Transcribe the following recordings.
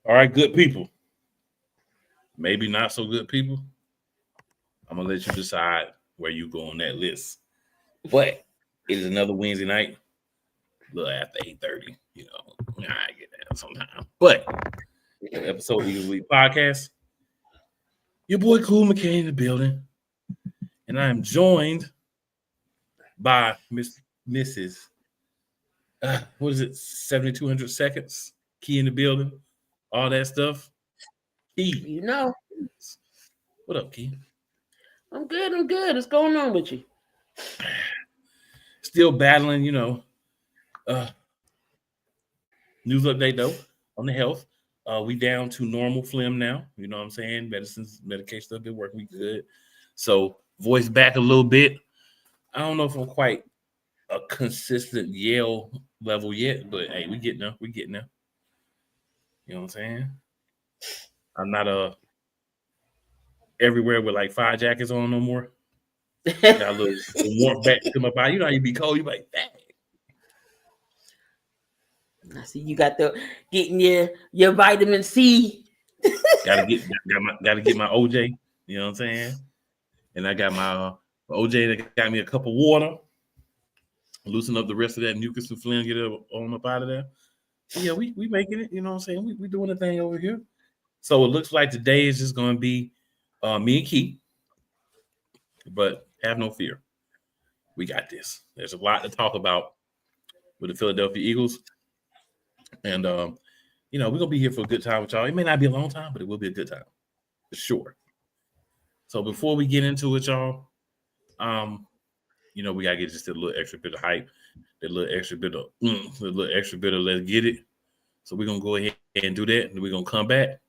All right, good people. Maybe not so good people. I'm gonna let you decide where you go on that list. But it is another Wednesday night, a little after 8:30. I get that sometime. But episode of Eagles Week podcast. Your boy Cool McKay in the building, and I am joined by Mrs. What is it? 7,200 seconds. Key in the building. All that stuff. Key. What up, Key? I'm good. What's going on with you? Still battling, news update though on the health. We down to normal phlegm now. You know what I'm saying? Medication stuff been working. We good. So voice back a little bit. I don't know if I'm quite a consistent yell level yet, but hey, we getting there. You know what I'm saying? I'm not everywhere with like 5 jackets on no more. Got a little warmth back to my body. You know how you be cold, you be like, dang. I see you got getting your vitamin C. gotta get my OJ. You know what I'm saying? And I got my OJ that got me a cup of water. Loosen up the rest of that mucus and phlegm, get it on up out of there. Yeah, we making it. You know what I'm saying? We doing a thing over here. So it looks like today is just going to be me and Key. But have no fear. We got this. There's a lot to talk about with the Philadelphia Eagles. And, we're going to be here for a good time with y'all. It may not be a long time, but it will be a good time. For sure. So before we get into it, y'all, we got to get just a little extra bit of hype, a little extra bit of let's get it. So we're going to go ahead and do that. And we're going to come back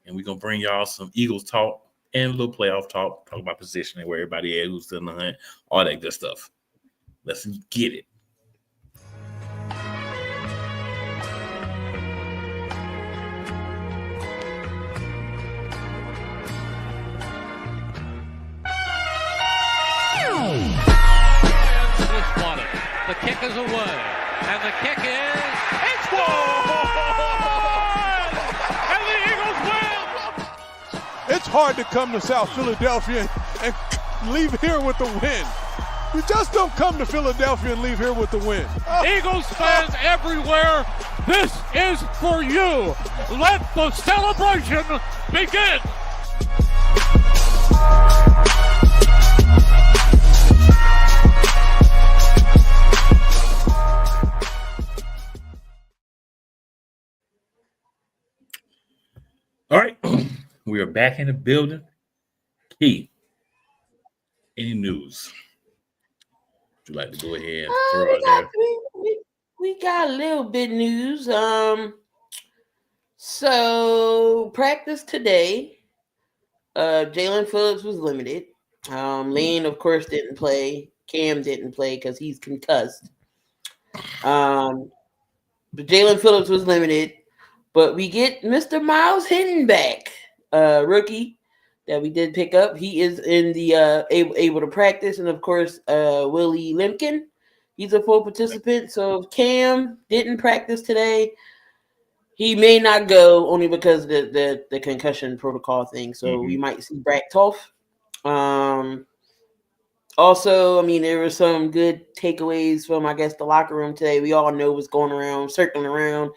and we're going to bring y'all some Eagles talk and a little playoff talk about positioning, where everybody at, who's still in the hunt, all that good stuff. Let's get it. The kick is away, and the kick it's good! And the Eagles win! It's hard to come to South Philadelphia and leave here with the win. You just don't come to Philadelphia and leave here with the win. Eagles fans everywhere, this is for you. Let the celebration begin! All right, we are back in the building. Key, any news? Would you like to go ahead and throw out there? We got a little bit news. So practice today. Jalen Phillips was limited. Lane, of course, didn't play. Cam didn't play because he's concussed. But Jalen Phillips was limited. But we get Mr. Miles Hinton back, rookie that we did pick up. He is in the able to practice, and of course, Weakest Linc. He's a full participant. So if Cam didn't practice today, he may not go only because of the concussion protocol thing. So we might see Brett Toth. Also, I mean, there were some good takeaways from, I guess, the locker room today. We all know what's going around, circling around.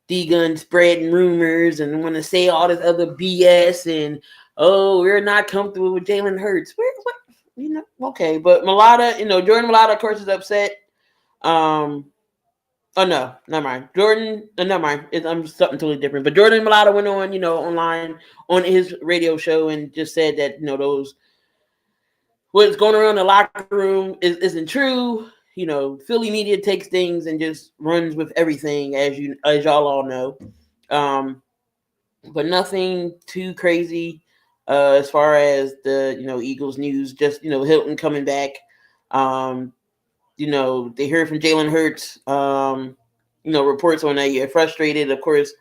D-Gun spreading rumors and want to say all this other BS and, we're not comfortable with Jalen Hurts. Okay. But Mailata, Jordan Mailata, of course, is upset. No, never mind. Jordan, never mind. I'm something totally different. But Jordan Mailata went on, online on his radio show and just said that, what's going around in the locker room isn't true. Philly media takes things and just runs with everything, as y'all all know. But nothing too crazy as far as the Eagles news. Just Hilton coming back. They heard from Jalen Hurts. Reports on that you're frustrated. Of course,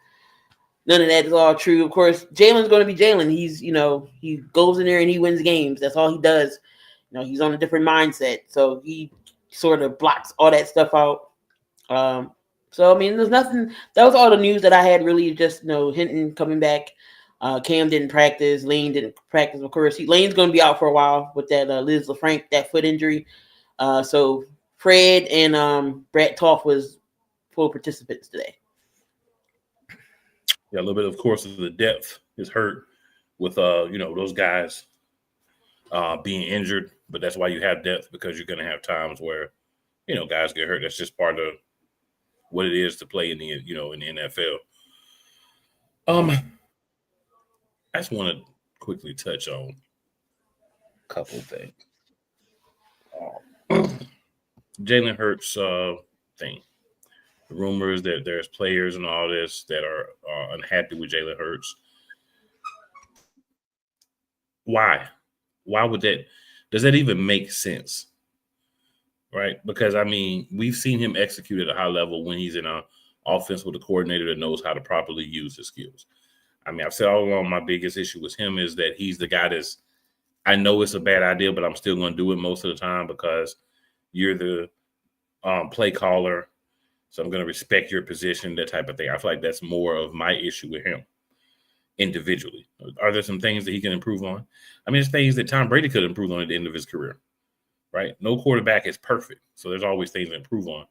none of that is all true. Of course, Jalen's going to be Jalen. He's he goes in there and he wins games. That's all he does. He's on a different mindset, so he sort of blocks all that stuff out. So I mean, there's nothing. That was all the news that I had. Really, just Hinton coming back. Cam didn't practice. Lane didn't practice. Of course, Lane's going to be out for a while with that Liz LaFranc, that foot injury. So Fred and Brett Toff was full participants today. Yeah, a little bit, of course, of the depth is hurt with those guys being injured, but that's why you have depth, because you're going to have times where guys get hurt. That's just part of what it is to play in the in the NFL. I just want to quickly touch on a couple of things. Jalen Hurts thing. The rumors that there's players and all this that are unhappy with Jalen Hurts. Why? Why would that? Does that even make sense? Right? Because, I mean, we've seen him execute at a high level when he's in an offense with a coordinator that knows how to properly use his skills. I mean, I've said all along my biggest issue with him is that he's the guy that's, I know it's a bad idea, but I'm still going to do it most of the time because you're the play caller. So I'm going to respect your position, that type of thing. I feel like that's more of my issue with him individually. Are there some things that he can improve on? I mean, there's things that Tom Brady could improve on at the end of his career, right? No quarterback is perfect. So there's always things to improve on.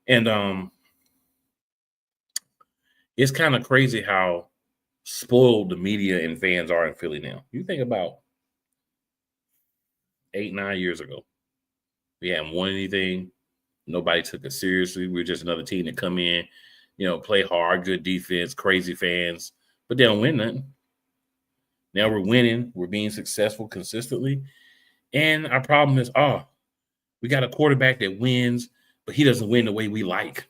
And it's kind of crazy how spoiled the media and fans are in Philly now. You think about 8-9 years ago, we hadn't won anything. Nobody took it seriously. We're just another team that come in, play hard, good defense, crazy fans, but they don't win nothing. Now we're winning. We're being successful consistently. And our problem is, we got a quarterback that wins, but he doesn't win the way we like.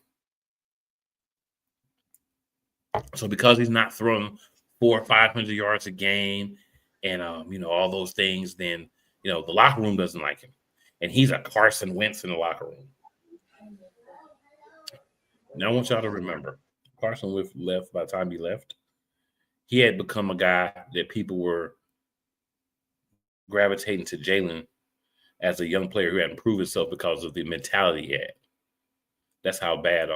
So because he's not throwing 400 or 500 yards a game and, all those things, then, the locker room doesn't like him. And he's a Carson Wentz in the locker room. Now I want y'all to remember, Carson Wentz left. By the time he left, he had become a guy that people were gravitating to Jalen as a young player who hadn't proved himself because of the mentality he had. That's how bad,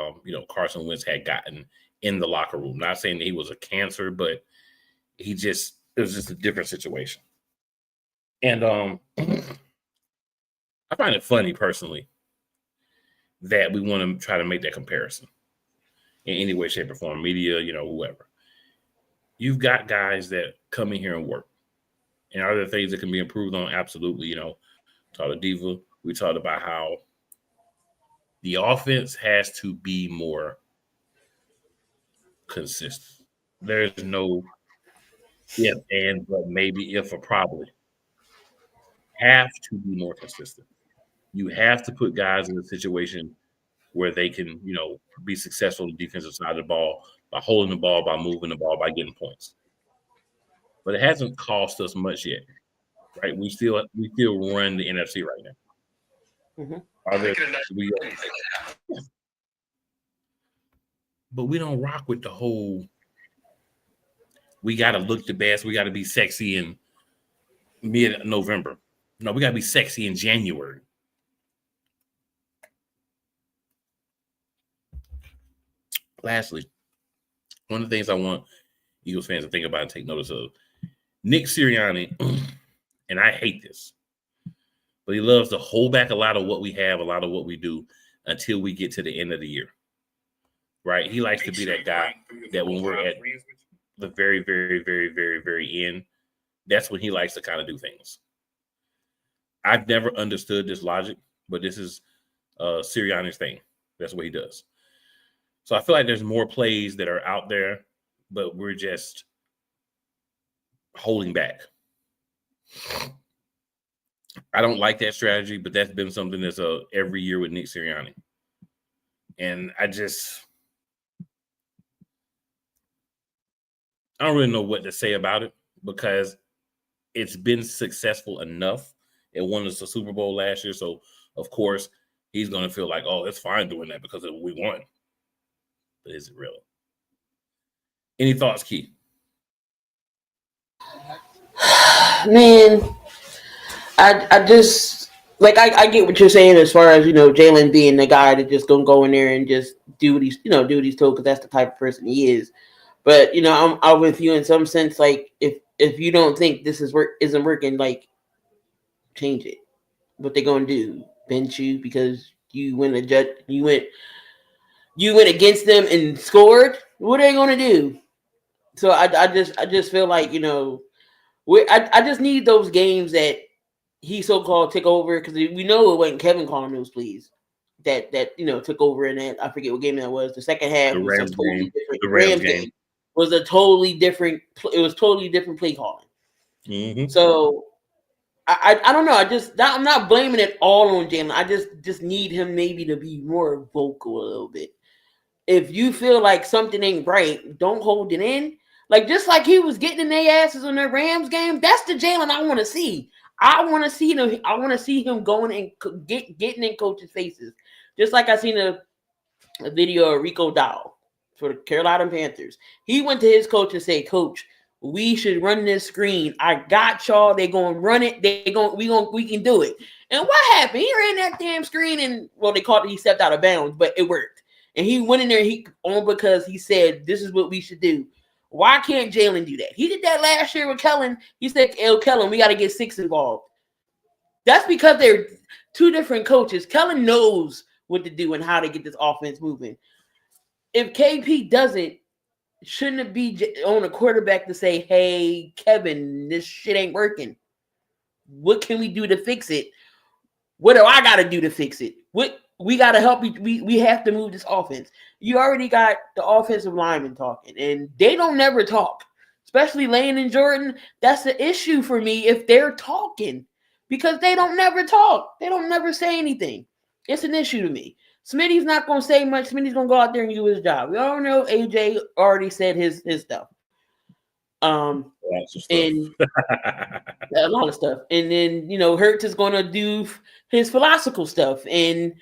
Carson Wentz had gotten in the locker room. Not saying that he was a cancer, but it was just a different situation. And I find it funny personally that we want to try to make that comparison in any way, shape, or form, media, whoever. You've got guys that come in here and work. And are there things that can be improved on? Absolutely. Talked to Diva. We talked about how the offense has to be more consistent. There's no if and, but maybe, if or probably. Have to be more consistent. You have to put guys in a situation where they can, be successful on the defensive side of the ball by holding the ball, by moving the ball, by getting points. But it hasn't cost us much yet, right? We still run the NFC right now. Mm-hmm. But we don't rock with the whole, we got to look the best, we got to be sexy in mid-November. No, we got to be sexy in January. Lastly, one of the things I want Eagles fans to think about and take notice of, Nick Sirianni, and I hate this, but he loves to hold back a lot of what we have, a lot of what we do until we get to the end of the year, right? He likes to be that guy that when we're at the very, very, very, very, very end, that's when he likes to kind of do things. I've never understood this logic, but this is Sirianni's thing. That's what he does. So I feel like there's more plays that are out there, but we're just holding back. I don't like that strategy, but that's been something that's every year with Nick Sirianni. And I don't really know what to say about it because it's been successful enough. It won us a Super Bowl last year. So, of course, he's going to feel like, it's fine doing that because we won. But is it really? Any thoughts, Key? Man, I just like I get what you're saying as far as Jalen being the guy that just gonna go in there and just do what he's told because that's the type of person he is. But I'm with you in some sense. Like if you don't think this isn't working, like change it. What they gonna do? Bench you because you went against them and scored? What are they gonna do? So I just feel like I just need those games that he so-called took over because we know it wasn't Kevin calling those plays that took over in that. I forget what game that was. The second half was a totally different. The Rams game was a totally different. It was totally different play calling. Mm-hmm. So I don't know. I'm not blaming it all on Jalen. I just need him maybe to be more vocal a little bit. If you feel like something ain't right, don't hold it in. Like just like he was getting in their asses on their Rams game, that's the Jalen I want to see. I want to see him. I want to see him going and getting in coaches' faces, just like I seen a video of Rico Dowell for the Carolina Panthers. He went to his coach and said, "Coach, we should run this screen. I got y'all. They gonna run it. We can do it." And what happened? He ran that damn screen, and they called it. He stepped out of bounds, but it worked. And he went in there. Because he said, "This is what we should do." Why can't Jalen do that? He did that last year with Kellen. He said, Kellen, we got to get 6 involved. That's because they're two different coaches. Kellen knows what to do and how to get this offense moving. If KP doesn't, shouldn't it be on a quarterback to say, hey, Kevin, this shit ain't working. What can we do to fix it? What do I got to do to fix it? We got to help you. We have to move this offense. You already got the offensive linemen talking, and they don't never talk, especially Lane and Jordan. That's the issue for me if they're talking because they don't never talk. They don't never say anything. It's an issue to me. Smitty's not going to say much. Smitty's going to go out there and do his job. We all know AJ already said his stuff. And a lot of stuff. And then, Hurts is going to do his philosophical stuff and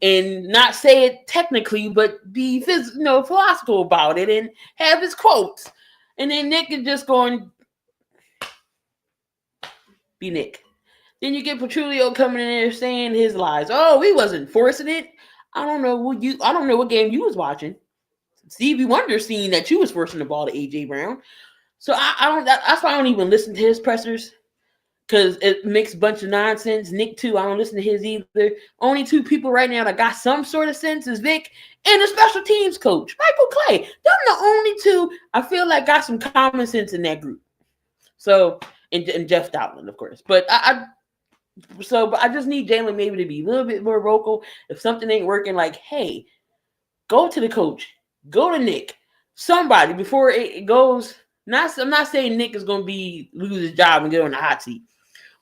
not say it technically, but be philosophical about it and have his quotes. And then Nick is just going be Nick. Then you get Petrulio coming in there saying his lies. Oh, he wasn't forcing it. I don't know what game you was watching. Stevie Wonder seen that you was forcing the ball to AJ Brown. So that's why I don't even listen to his pressers. Because it makes a bunch of nonsense. Nick, too, I don't listen to his either. Only 2 people right now that got some sort of sense is Vic and the special teams coach, Michael Clay. They're the only 2 I feel like got some common sense in that group. So, and Jeff Stoutland, of course. But I just need Jalen maybe to be a little bit more vocal. If something ain't working, like, hey, go to the coach. Go to Nick. Somebody before it goes. I'm not saying Nick is going to lose his job and get on the hot seat.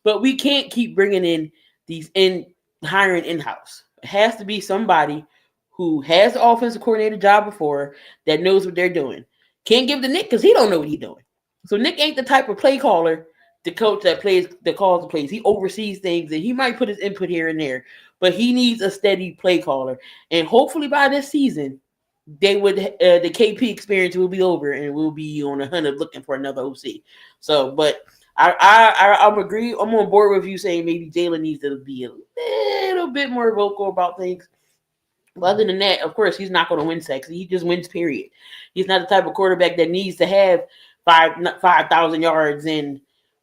But we can't keep bringing in hiring in-house. It has to be somebody who has the offensive coordinator job before that knows what they're doing. Can't give to Nick because he don't know what he's doing. So Nick ain't the type of play caller, the coach that calls the plays. He oversees things and he might put his input here and there, but he needs a steady play caller. And hopefully by this season, the KP experience will be over and we'll be on a hunt of looking for another OC. So, but I agree. I'm on board with you saying maybe Jalen needs to be a little bit more vocal about things. But other than that, of course, he's not going to win sexy. He just wins, period. He's not the type of quarterback that needs to have 5,000 yards and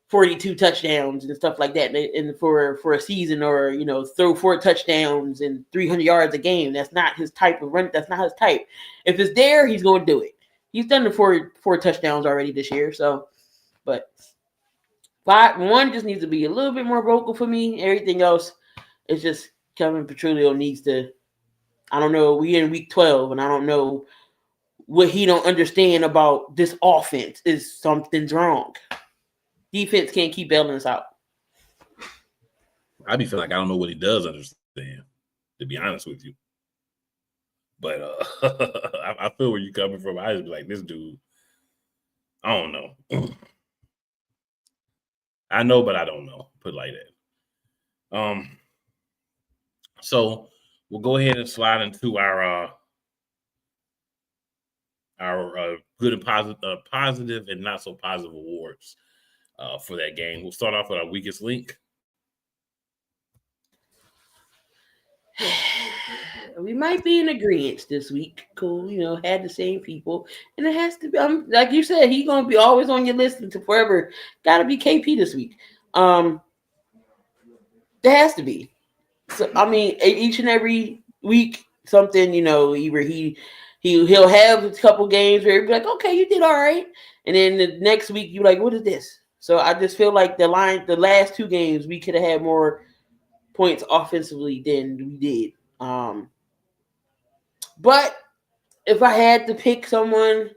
42 touchdowns and stuff like that and for a season or, throw 4 touchdowns and 300 yards a game. That's not his type of run. That's not his type. If it's there, he's going to do it. He's done the 4 touchdowns already this year. So, but 1 just needs to be a little bit more vocal for me. Everything else is just Kevin Petrulio needs to, I don't know. We in week 12 and I don't know what he don't understand about this offense is something's wrong. Defense can't keep bailing us out. I be feeling like I don't know what he does understand, to be honest with you. But I feel where you're coming from. I just be like, this dude, I don't know. I know, but I don't know. Put it like that. So we'll go ahead and slide into our good and positive and not so positive awards for that game. We'll start off with our weakest link. We might be in agreement this week. Cool, had the same people, and it has to be. Like you said, he's gonna be always on your list until forever. Got to be KP this week. There has to be. So I mean, each and every week, something either he'll have a couple games where he'll be like, okay, you did all right, and then the next week you're like, what is this? So I just feel like the last two games, we could have had more points offensively than we did. But if I had to pick someone,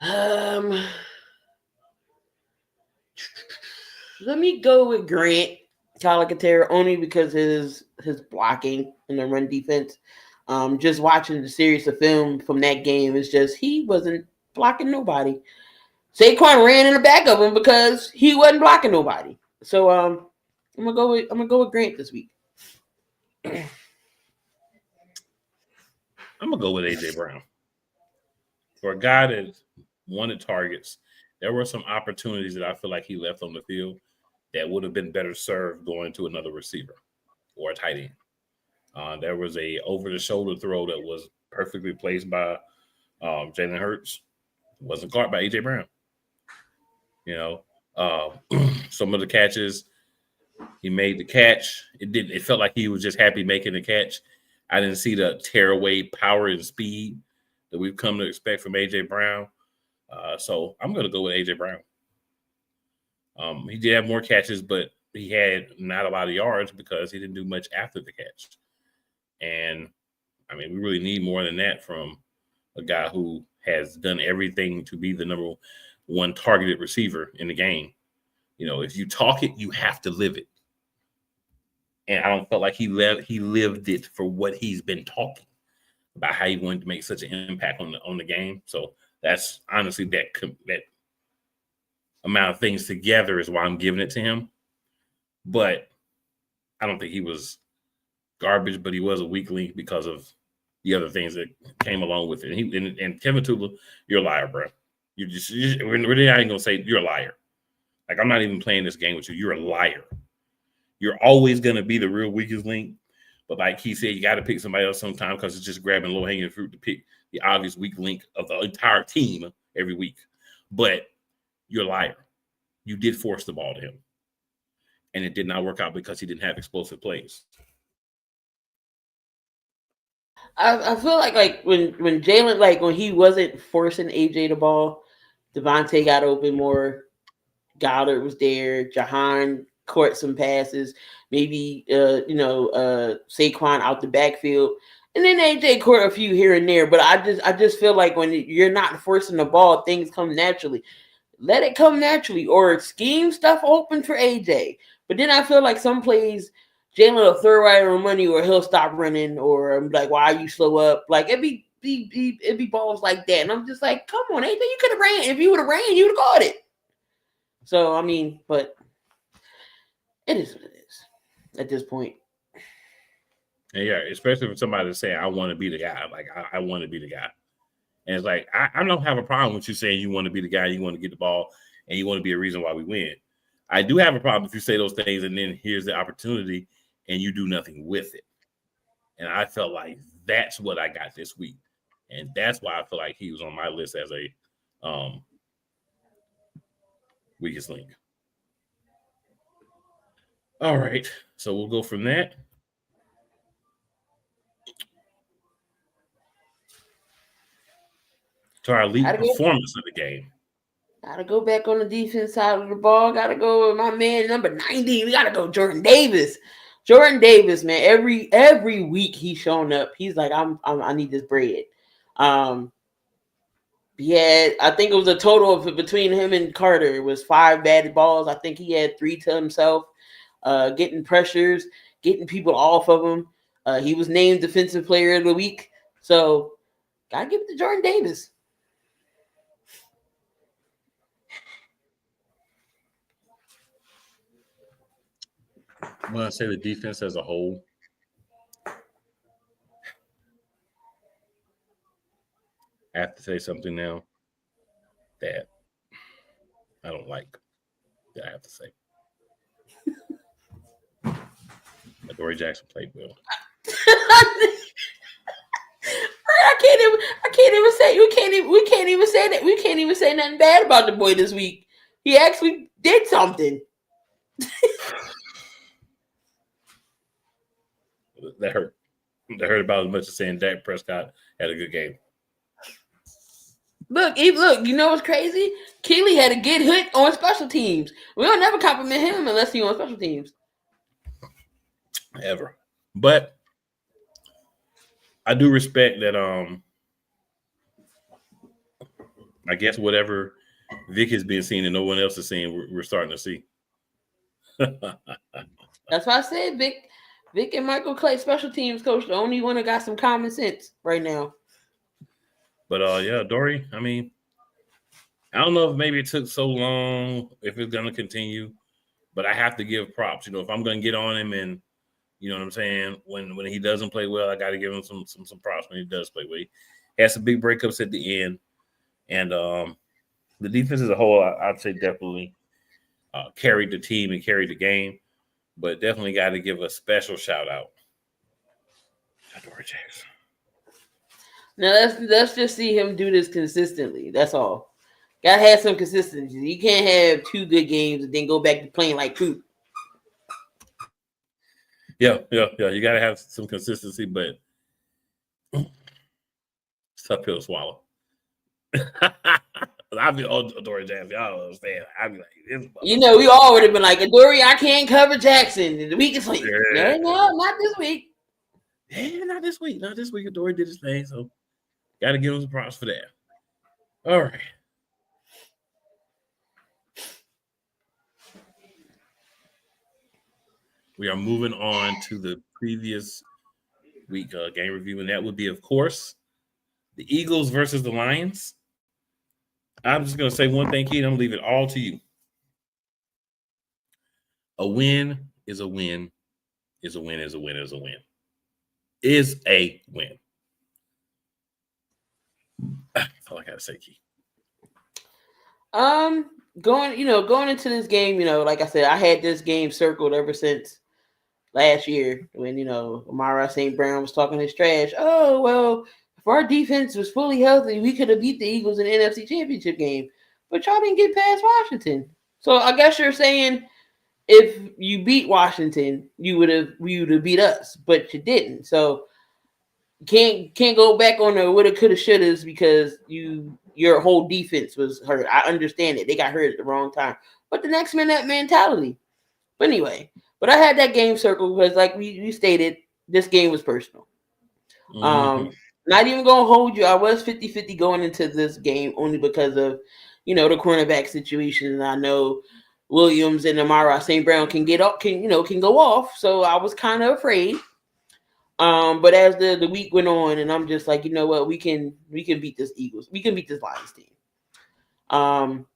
let me go with Grant Calcaterra only because his blocking in the run defense. Just watching the series of film from that game is just he wasn't blocking nobody. Saquon ran in the back of him because he wasn't blocking nobody. So I'm gonna go with Grant this week. I'm gonna go with AJ Brown. For a guy that wanted targets, there were some opportunities that I feel like he left on the field that would have been better served going to another receiver or a tight end. There was a over-the-shoulder throw that was perfectly placed by Jalen Hurts. It wasn't caught by AJ Brown. Some of the catches, he made the catch. It felt like he was just happy making the catch. I didn't see the tearaway power and speed that we've come to expect from AJ Brown. So I'm going to go with AJ Brown. He did have more catches, but he had not a lot of yards because he didn't do much after the catch. And, I mean, we really need more than that from a guy who has done everything to be the number one targeted receiver in the game. If you talk it, you have to live it. And I don't feel like he lived it for what he's been talking about, how he wanted to make such an impact on the game. So that's honestly that amount of things together is why I'm giving it to him. But I don't think he was garbage, but he was a weak link because of the other things that came along with it. And Kevin Tula, you're a liar, bro. We're not even gonna say you're a liar. Like, I'm not even playing this game with you. You're a liar. You're always gonna be the real weakest link. But like he said, you got to pick somebody else sometime because it's just grabbing low-hanging fruit to pick the obvious weak link of the entire team every week. But you're a liar. You did force the ball to him. And it did not work out because he didn't have explosive plays. I feel like when Jalen, like when he wasn't forcing AJ the ball, Devontae got open more. Goddard was there. Jahan caught some passes. Maybe Saquon out the backfield, and then AJ caught a few here and there. But I just feel like when you're not forcing the ball, things come naturally. Let it come naturally, or scheme stuff open for AJ. But then I feel like some plays, Jalen will throw right on money, or he'll stop running, or I'm like, why are you slow up? Like it'd be balls like that, and I'm just like, come on, AJ, you could have ran. If you would have ran, you would have caught it. So I mean, but it is what it is at this point. And yeah, especially for somebody to say, I want to be the guy. Like, I want to be the guy. And it's like, I don't have a problem with you saying you want to be the guy, you want to get the ball, and you want to be a reason why we win. I do have a problem if you say those things and then here's the opportunity and you do nothing with it. And I felt like that's what I got this week. And that's why I feel like he was on my list as a weakest link. All right. So we'll go from that. To our elite performance of the game. Gotta go back on the defense side of the ball. Gotta go with my man number 90. We gotta go Jordan Davis. Jordan Davis, man. Every week he's showing up. He's like, I need this bread. Yeah, I think it was a total of between him and Carter. It was 5 batted balls. I think he had 3 to himself. Getting pressures, getting people off of him. He was named Defensive Player of the Week. So gotta give it to Jordan Davis. When I say the defense as a whole, I have to say something now that I don't like. That I have to say. Adoree Jackson played well. I can't even say we can't even say that. We can't even say nothing bad about the boy this week. He actually did something. That hurt. That hurt about as much as saying Dak Prescott had a good game. Look, you know what's crazy? Keely had a good hit on special teams. We don't never compliment him unless he's on special teams. Ever. But I do respect that I guess whatever Vic has been seeing and no one else is seeing, we're starting to see. That's why I said Vic and Michael Clay, special teams coach, the only one that got some common sense right now. But yeah, Dory, I mean, I don't know if maybe it took so long, if it's gonna continue, but I have to give props. You know, if I'm gonna get on him and you know what I'm saying, when he doesn't play well, I gotta give him some props when he does play well. He has some big breakups at the end. And the defense as a whole, I'd say definitely carried the team and carried the game, but definitely got to give a special shout out to Dory James. Now let's just see him do this consistently. That's all. Gotta have some consistency. You can't have 2 good games and then go back to playing like poop. Yeah. You gotta have some consistency, but it's tough pill to swallow. I'd be Dory James. Y'all understand? I'd be like, you know, we all would have been like, Dory, I can't cover Jackson in the weakest link. No, not this week. Yeah, not this week. Not this week. Dory did his thing, so gotta give him some props for that. All right. We are moving on to the previous week game review, and that would be, of course, the Eagles versus the Lions. I'm just going to say one thing, Keith. I'm going to leave it all to you. A win is a win, is a win, is a win, is a win. Is a win. That's all I got to say, Keith. Going into this game, like I said, I had this game circled ever since last year when, Amara St. Brown was talking his trash. Oh, well, if our defense was fully healthy, we could have beat the Eagles in the NFC Championship game. But y'all didn't get past Washington. So I guess you're saying if you beat Washington, we would have beat us, but you didn't. So can't go back on the woulda, coulda, shouldas because your whole defense was hurt. I understand it. They got hurt at the wrong time. But the next man, that mentality. But anyway, I had that game circled because, like we stated, this game was personal. Mm-hmm. Not even going to hold you. I was 50-50 going into this game only because of, the cornerback situation. And I know Williams and Amara St. Brown can go off. So I was kind of afraid. But as the week went on, and I'm just like, you know what, we can beat this Eagles. We can beat this Lions team. I'm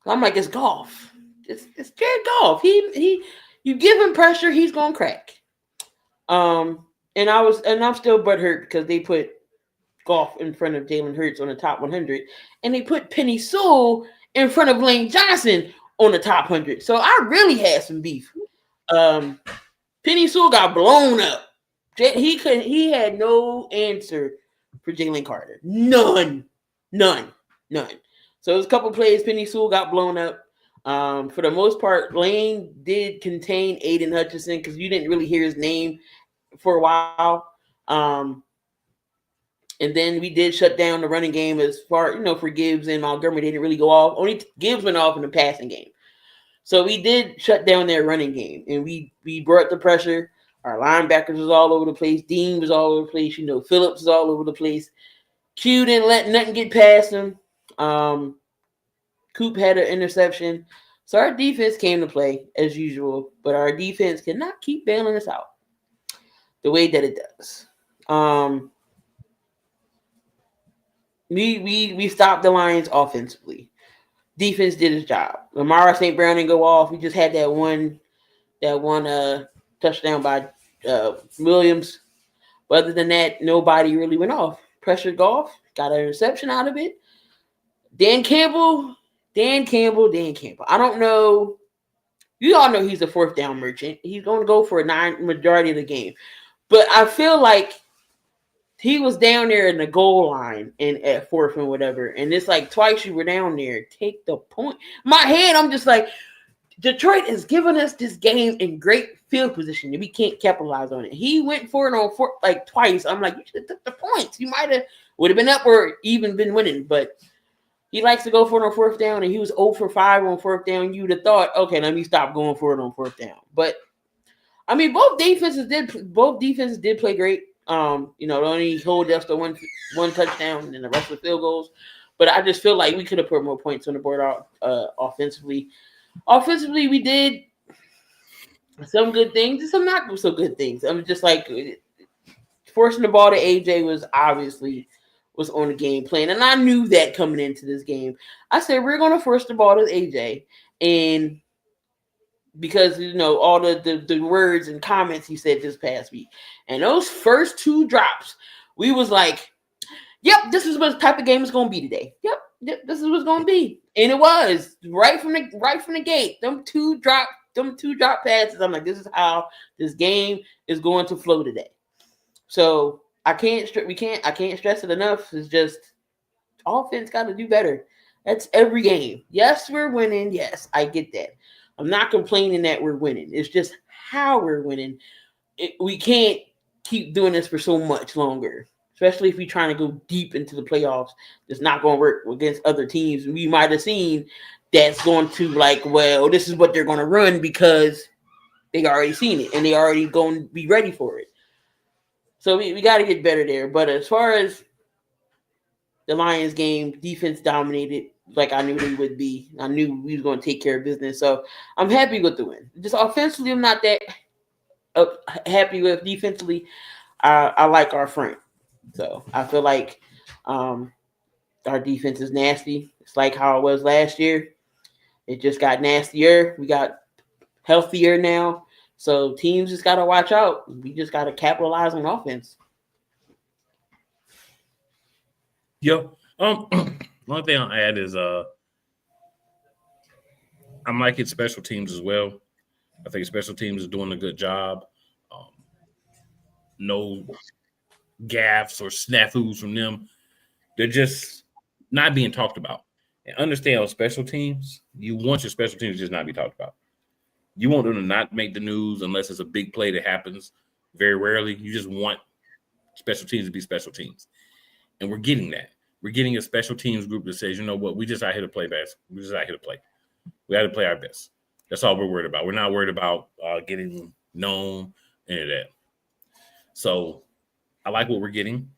like, it's Goff. It's Jared Goff. You give him pressure, he's gonna crack. And I'm still butthurt because they put Goff in front of Jalen Hurts on the top 100, and they put Penny Sewell in front of Lane Johnson on the top 100. So I really had some beef. Penny Sewell got blown up. He had no answer for Jalen Carter. None. So it was a couple plays. Penny Sewell got blown up. For the most part, Lane did contain Aiden Hutchinson because you didn't really hear his name for a while. And then we did shut down the running game as far, for Gibbs and Montgomery. They didn't really go off. Only Gibbs went off in the passing game. So we did shut down their running game, and we brought the pressure. Our linebackers was all over the place. Dean was all over the place. Phillips was all over the place. Q didn't let nothing get past him. Coop had an interception. So our defense came to play as usual, but our defense cannot keep bailing us out the way that it does. We stopped the Lions offensively. Defense did its job. Amara St. Brown didn't go off. We just had that one touchdown by Williams. But other than that, nobody really went off. Pressured Goff, got an interception out of it. Dan Campbell. I don't know. You all know he's a fourth down merchant. He's going to go for a majority of the game. But I feel like he was down there in the goal line and at fourth and whatever. And it's like twice you were down there. Take the point. My head, I'm just like, Detroit is giving us this game in great field position and we can't capitalize on it. He went for it on four, like twice. I'm like, you should have took the points. You would have been up or even been winning. But he likes to go for it on fourth down, and he was 0 for 5 on fourth down. You'd have thought, okay, let me stop going for it on fourth down. But I mean, both defenses did play great. The only hold us to one touchdown and the rest of the field goals. But I just feel like we could have put more points on the board offensively. Offensively, we did some good things and some not so good things. I'm just like forcing the ball to AJ was on the game plan, and I knew that coming into this game. I said we're going to force the ball to AJ, and because all the words and comments he said this past week, and those first 2 drops, we was like, "Yep, this is what type of game it's going to be today." Yep, this is what's going to be, and it was right from the gate. Them two drop passes. I'm like, this is how this game is going to flow today. So I can't stress it enough. It's just offense got to do better. That's every game. Yes, we're winning. Yes, I get that. I'm not complaining that we're winning. It's just how we're winning. We can't keep doing this for so much longer, especially if we're trying to go deep into the playoffs. It's not going to work against other teams. We might have seen that's going to this is what they're going to run because they already seen it and they already going to be ready for it. So we got to get better there. But as far as the Lions game, defense dominated like I knew they would be. I knew we was going to take care of business. So I'm happy with the win. Just offensively, I'm not that happy with. Defensively, I like our front. So I feel like our defense is nasty. It's like how it was last year. It just got nastier. We got healthier now. So teams just got to watch out. We just got to capitalize on offense. Yo, one thing I'll add is I'm liking special teams as well. I think special teams is doing a good job. No gaffes or snafus from them. They're just not being talked about. And understand on special teams, you want your special teams to just not be talked about. You want them to not make the news unless it's a big play that happens very rarely. You just want special teams to be special teams. And we're getting that. We're getting a special teams group that says, you know what, we just out here to play basketball. We just out here to play. We got to play our best. That's all we're worried about. We're not worried about getting known, any of that. So I like what we're getting.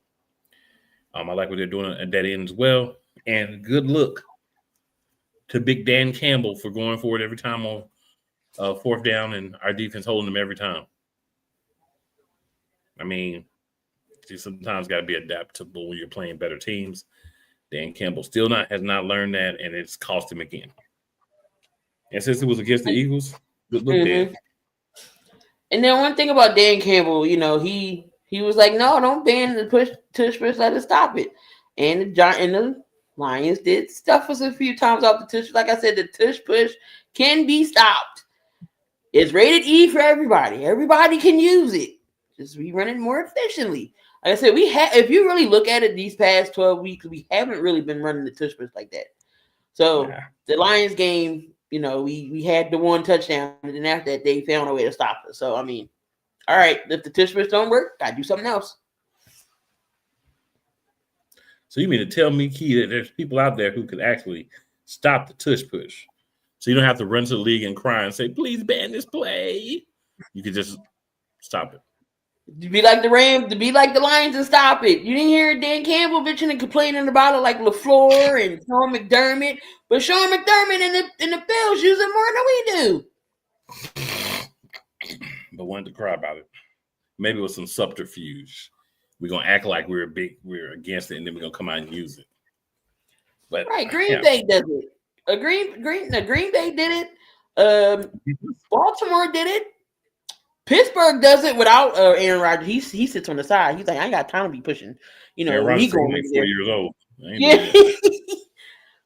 I like what they're doing at that end as well. And good look to Big Dan Campbell for going forward every time on fourth down and our defense holding them every time. I mean, you sometimes got to be adaptable when you're playing better teams. Dan Campbell still has not learned that, and it's cost him again. And since it was against the Eagles, good look there. And then one thing about Dan Campbell, he was like, no, don't ban the tush push, let us stop it. And the Lions did stuff us a few times off the tush. Like I said, the tush push can be stopped. It's rated E for everybody. Everybody can use it. Just we run it more efficiently. Like I said, if you really look at it these past 12 weeks, we haven't really been running the tush push like that. So the Lions game, we had the one touchdown, and then after that, they found a way to stop us. So, I mean, all right, if the tush push don't work, got to do something else. So you mean to tell me, Key, that there's people out there who could actually stop the tush push? So you don't have to run to the league and cry and say, please ban this play. You could just stop it. To be like the Rams, to be like the Lions and stop it. You didn't hear Dan Campbell bitching and complaining about it like LaFleur and Sean McDermott. But Sean McDermott and the Bills use it more than we do. But wanted to cry about it. Maybe with some subterfuge. We're gonna act like we're against it, and then we're gonna come out and use it. But Green Bay does it. Green Bay did it. Baltimore did it. Pittsburgh does it without Aaron Rodgers. He sits on the side. He's like, I ain't got time to be pushing. Aaron Rodgers is 4 years old. Yeah.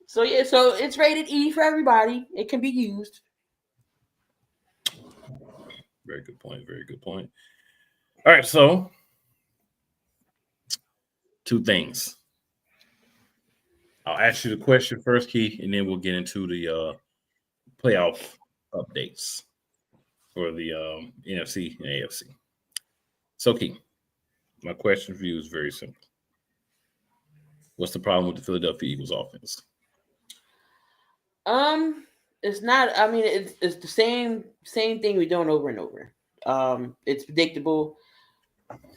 So it's rated E for everybody. It can be used. Very good point. Very good point. All right, so 2 things. I'll ask you the question first, Key, and then we'll get into the playoff updates for the NFC and AFC. So, Key, my question for you is very simple. What's the problem with the Philadelphia Eagles offense? It's not. I mean, it's the same thing we're doing over and over. It's predictable.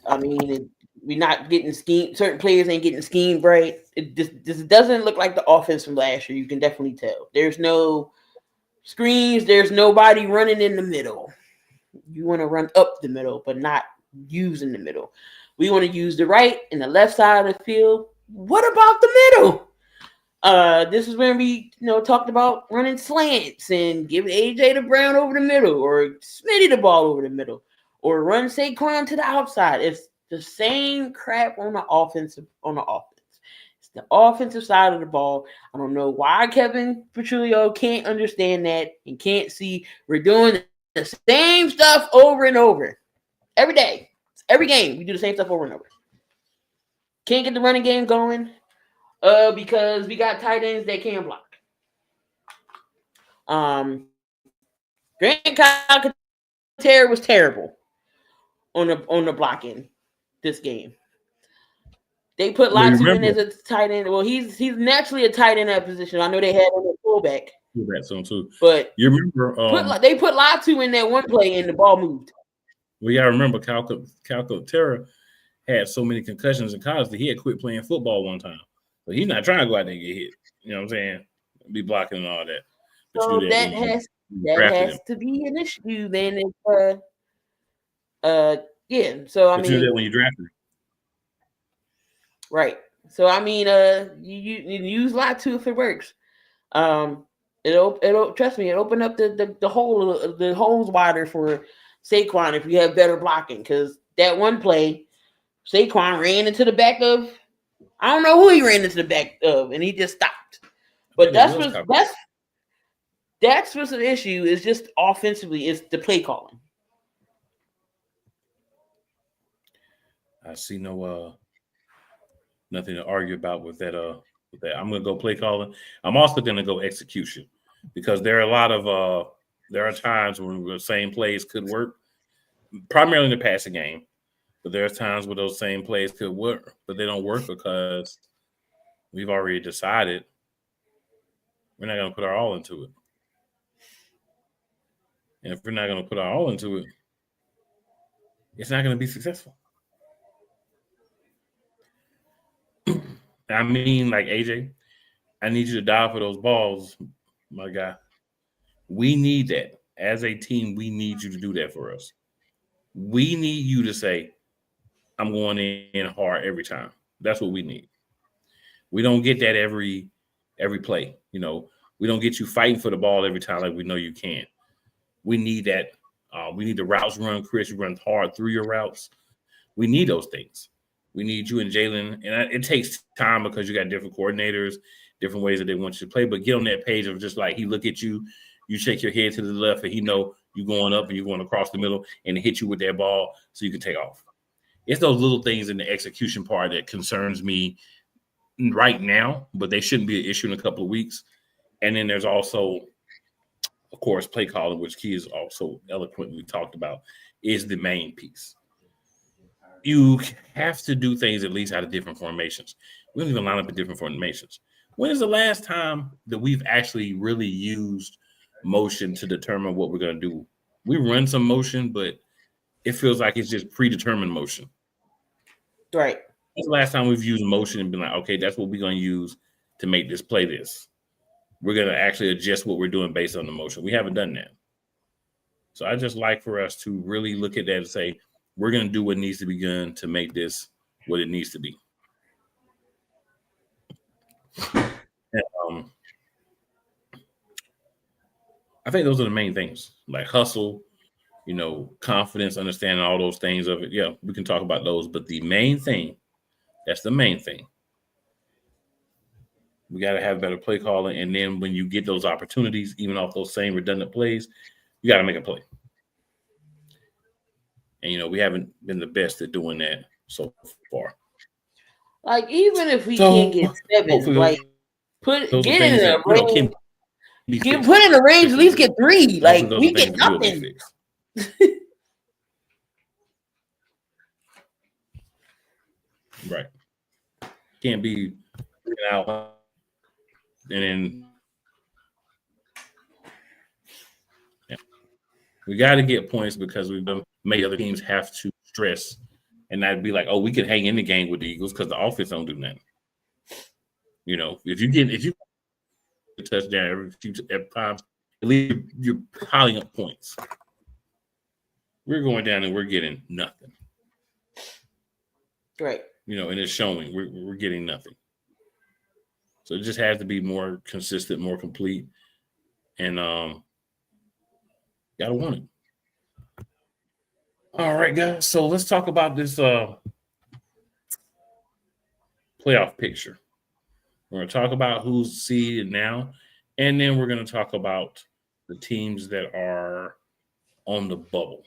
I mean, we're not getting scheme. Certain players ain't getting schemed right. This doesn't look like the offense from last year. You can definitely tell. There's no screens. There's nobody running in the middle. You want to run up the middle, but not using the middle. We want to use the right and the left side of the field. What about the middle? This is when we, talked about running slants and giving AJ the Brown over the middle, or Smitty the ball over the middle, or run Saquon to the outside. It's the same crap on the offense. It's the offensive side of the ball. I don't know why Kevin Petrulio can't understand that and can't see we're doing the same stuff over and over. Every day. Every game, we do the same stuff over and over. Can't get the running game going because we got tight ends that can't block. Grant Calcaterra was terrible on the blocking this game. They put Latu in as a tight end. Well, he's naturally a tight end at that position. I know they had him at fullback. That's on too. But you remember they put Latu in that one play and the ball moved. Well, you gotta remember Calcaterra had so many concussions in college that he had quit playing football one time. But he's not trying to go out there and get hit. You know what I'm saying? Be blocking and all that. But so that has to be an issue then. Yeah. So I mean, you do that when you draft him. Right. So I mean, you use Latu if it works. It'll trust me. It open up the holes wider for Saquon if you have better blocking, because that one play, Saquon ran into the back of, I don't know who he ran into the back of, and he just stopped. But that's what's an issue, is just offensively, is the play calling. I see nothing to argue about with that. With that, I'm gonna go play calling. I'm also gonna go execution, because there are times when the same plays could work, primarily in the passing game. But there's times where those same plays could work, but they don't work because we've already decided we're not going to put our all into it. And if we're not going to put our all into it, it's not going to be successful. I mean, like, AJ, I need you to dive for those balls, my guy. We need that. As a team, we need you to do that for us. We need you to say, I'm going in hard every time. That's what we need. We don't get that every play. We don't get you fighting for the ball every time like we know you can. We need that. We need the routes run, Chris. You run hard through your routes. We need those things. We need you and Jalen. And it takes time because you got different coordinators, different ways that they want you to play. But get on that page of just like he look at you, you shake your head to the left, and he know you going up and you're going across the middle, and hit you with that ball so you can take off. It's those little things in the execution part that concerns me right now, but they shouldn't be an issue in a couple of weeks. And then there's also, of course, play calling, which Key is also eloquently talked about, is the main piece. You have to do things at least out of different formations. We don't even line up in different formations. When is the last time that we've actually really used motion to determine what we're going to do? We run some motion, but it feels like it's just predetermined motion. Right. That's the last time we've used motion and been like, okay, that's what we're going to use to make this play this. We're going to actually adjust what we're doing based on the motion. We haven't done that. So I just like for us to really look at that and say, we're going to do what needs to be done to make this what it needs to be. And, I think those are the main things, like hustle, confidence, understanding all those things of it. Yeah, we can talk about those. But the main thing, that's the main thing. We got to have better play calling. And then when you get those opportunities, even off those same redundant plays, you got to make a play. And we haven't been the best at doing that so far. Like, even if we can't get 7, like get in a range. Put in a range, at least get 3. Like, we get nothing. Right. Can't be out and then we got to get points because we've made other teams have to stress and not be like, oh, we can hang in the game with the Eagles because the offense don't do nothing. If you get a touchdown every time, at least you're piling up points. We're going down and we're getting nothing. Right. And it's showing we're getting nothing. So it just has to be more consistent, more complete, and gotta want it. All right, guys. So let's talk about this playoff picture. We're going to talk about who's seeded now, and then we're going to talk about the teams that are on the bubble.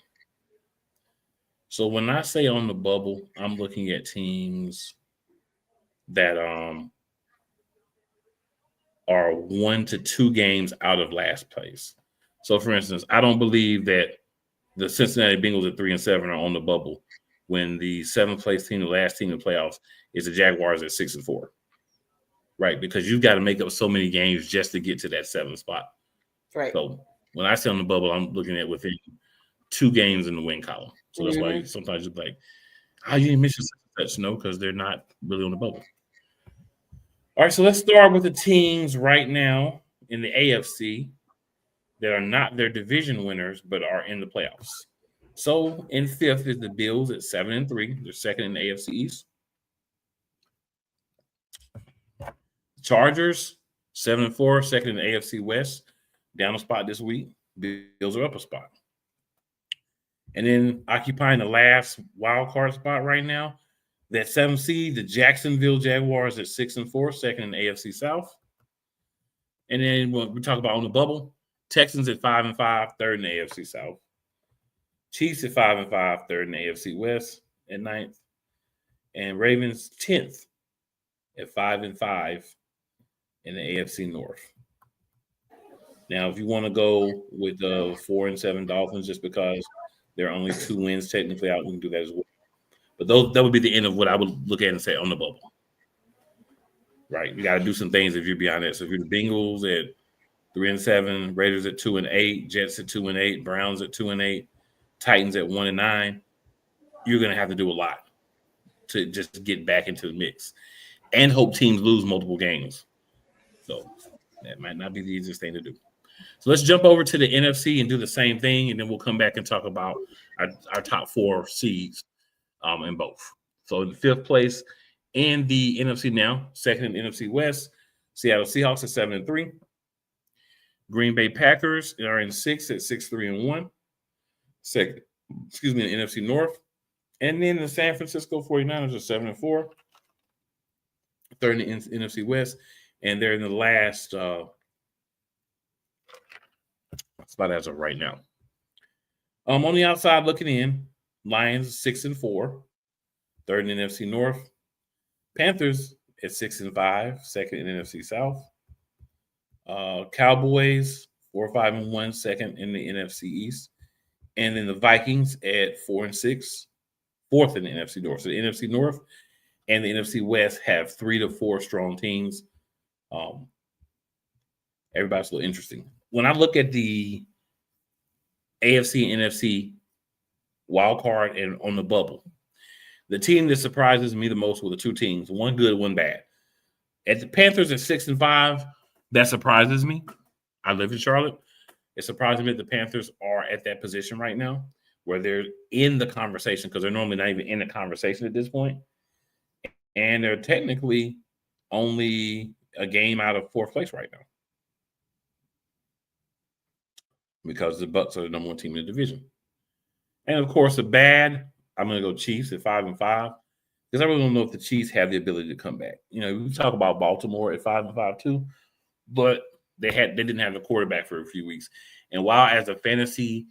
So when I say on the bubble, I'm looking at teams that are 1 to 2 games out of last place. So, for instance, I don't believe that the Cincinnati Bengals at 3-7 are on the bubble when the 7th place team, the last team in the playoffs, is the Jaguars at 6-4. Right, because you've got to make up so many games just to get to that 7th spot. Right. So when I say on the bubble, I'm looking at within 2 games in the win column. So that's why sometimes you're like, you didn't mention such. No, because they're not really on the bubble. All right, so let's start with the teams right now in the AFC that are not their division winners but are in the playoffs. So in 5th is the Bills at 7-3. They're 2nd in the AFC East. Chargers 7-4, 2nd in the AFC West. Down a spot this week. Bills are up a spot. And then occupying the last wild card spot right now, that 7th seed, the Jacksonville Jaguars at 6-4, 2nd in the AFC South. And then when we talk about on the bubble, Texans at 5-5, 3rd in the AFC South. Chiefs at 5-5, 3rd in the AFC West at 9th. And Ravens 10th at 5-5 in the AFC North. Now, if you want to go with the 4-7 Dolphins, just because there are only 2 wins technically out, we can do that as well. But that would be the end of what I would look at and say on the bubble. Right. You got to do some things if you're beyond that. So if you're the Bengals at 3-7, Raiders at 2-8, Jets at 2-8, Browns at 2-8, Titans at 1-9, you're going to have to do a lot to just get back into the mix and hope teams lose multiple games. So that might not be the easiest thing to do. So let's jump over to the NFC and do the same thing, and then we'll come back and talk about our top 4 seeds in both. So in 5th place in the NFC now, 2nd in the NFC West, Seattle Seahawks at 7-3. Green Bay Packers are in 6th at 6-3-1. 2nd, in the NFC North. And then the San Francisco 49ers are 7-4. 3rd in the NFC West. And they're in the last spot as of right now. On the outside looking in, Lions 6-4, 3rd in the NFC North. Panthers at 6-5, 2nd in the NFC South. Cowboys 4-5-1, 2nd in the NFC East. And then the Vikings at 4-6, 4th in the NFC North. So the NFC North and the NFC West have 3 to 4 strong teams. Everybody's a little interesting. When I look at the AFC and NFC wild card and on the bubble, the team that surprises me the most were the 2 teams, one good, one bad. At the Panthers at 6-5, that surprises me. I live in Charlotte. It surprises me that the Panthers are at that position right now where they're in the conversation, because they're normally not even in the conversation at this point. And they're technically only a game out of 4th place right now, because the Bucs are the number 1 team in the division. And of course, the bad, I'm going to go Chiefs at 5-5, because I really don't know if the Chiefs have the ability to come back. We talk about Baltimore at 5-5 too, but they didn't have a quarterback for a few weeks. And while as a fantasy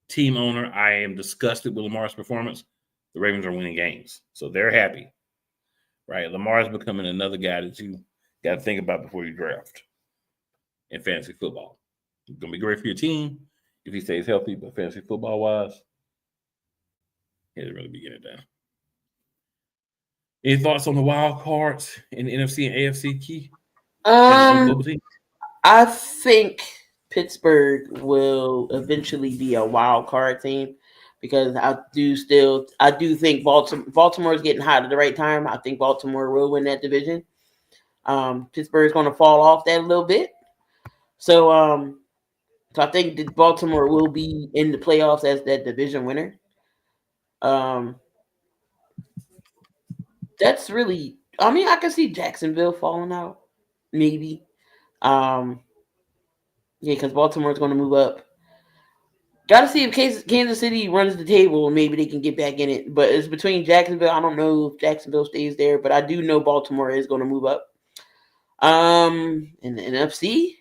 team owner, I am disgusted with Lamar's performance. The Ravens are winning games, so they're happy. Right? Lamar's becoming another guy that you got to think about before you draft in fantasy football. It's going to be great for your team if he stays healthy, but fantasy football-wise, he doesn't really be getting it down. Any thoughts on the wild cards in the NFC and AFC key? I think Pittsburgh will eventually be a wild card team because I do think Baltimore is getting hot at the right time. I think Baltimore will win that division. Pittsburgh is going to fall off that a little bit. So I think that Baltimore will be in the playoffs as that division winner. That's really, I can see Jacksonville falling out, maybe. Because Baltimore is going to move up. Got to see if Kansas City runs the table and maybe they can get back in it. But it's between Jacksonville. I don't know if Jacksonville stays there, but I do know Baltimore is going to move up. In the NFC,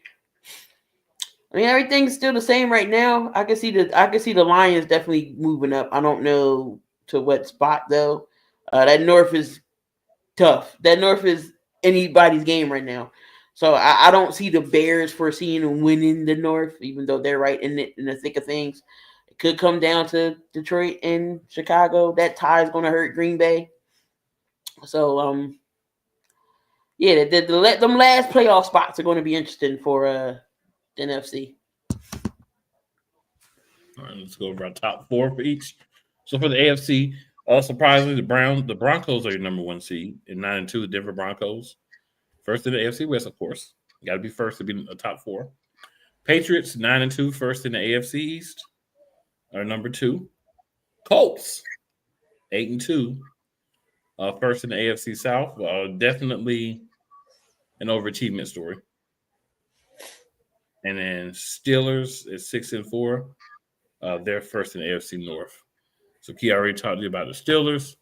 everything's still the same right now. I can see the Lions definitely moving up. I don't know to what spot though. That North is tough. That North is anybody's game right now. So I don't see the Bears foreseeing winning the North, even though they're right in the thick of things. It could come down to Detroit and Chicago. That tie is going to hurt Green Bay. So them last playoff spots are going to be interesting for the NFC. All right, let's go over our top four for each. So for the AFC, surprisingly, the Broncos are your number one seed in 9-2. The Denver Broncos. First in the AFC West, of course. You got to be first to be in the top four. Patriots, 9-2, first in the AFC East, are number two. Colts, 8-2, first in the AFC South. Definitely an overachievement story. And then Steelers is 6-4. They're first in the AFC North. So Key already talked to you about the Steelers.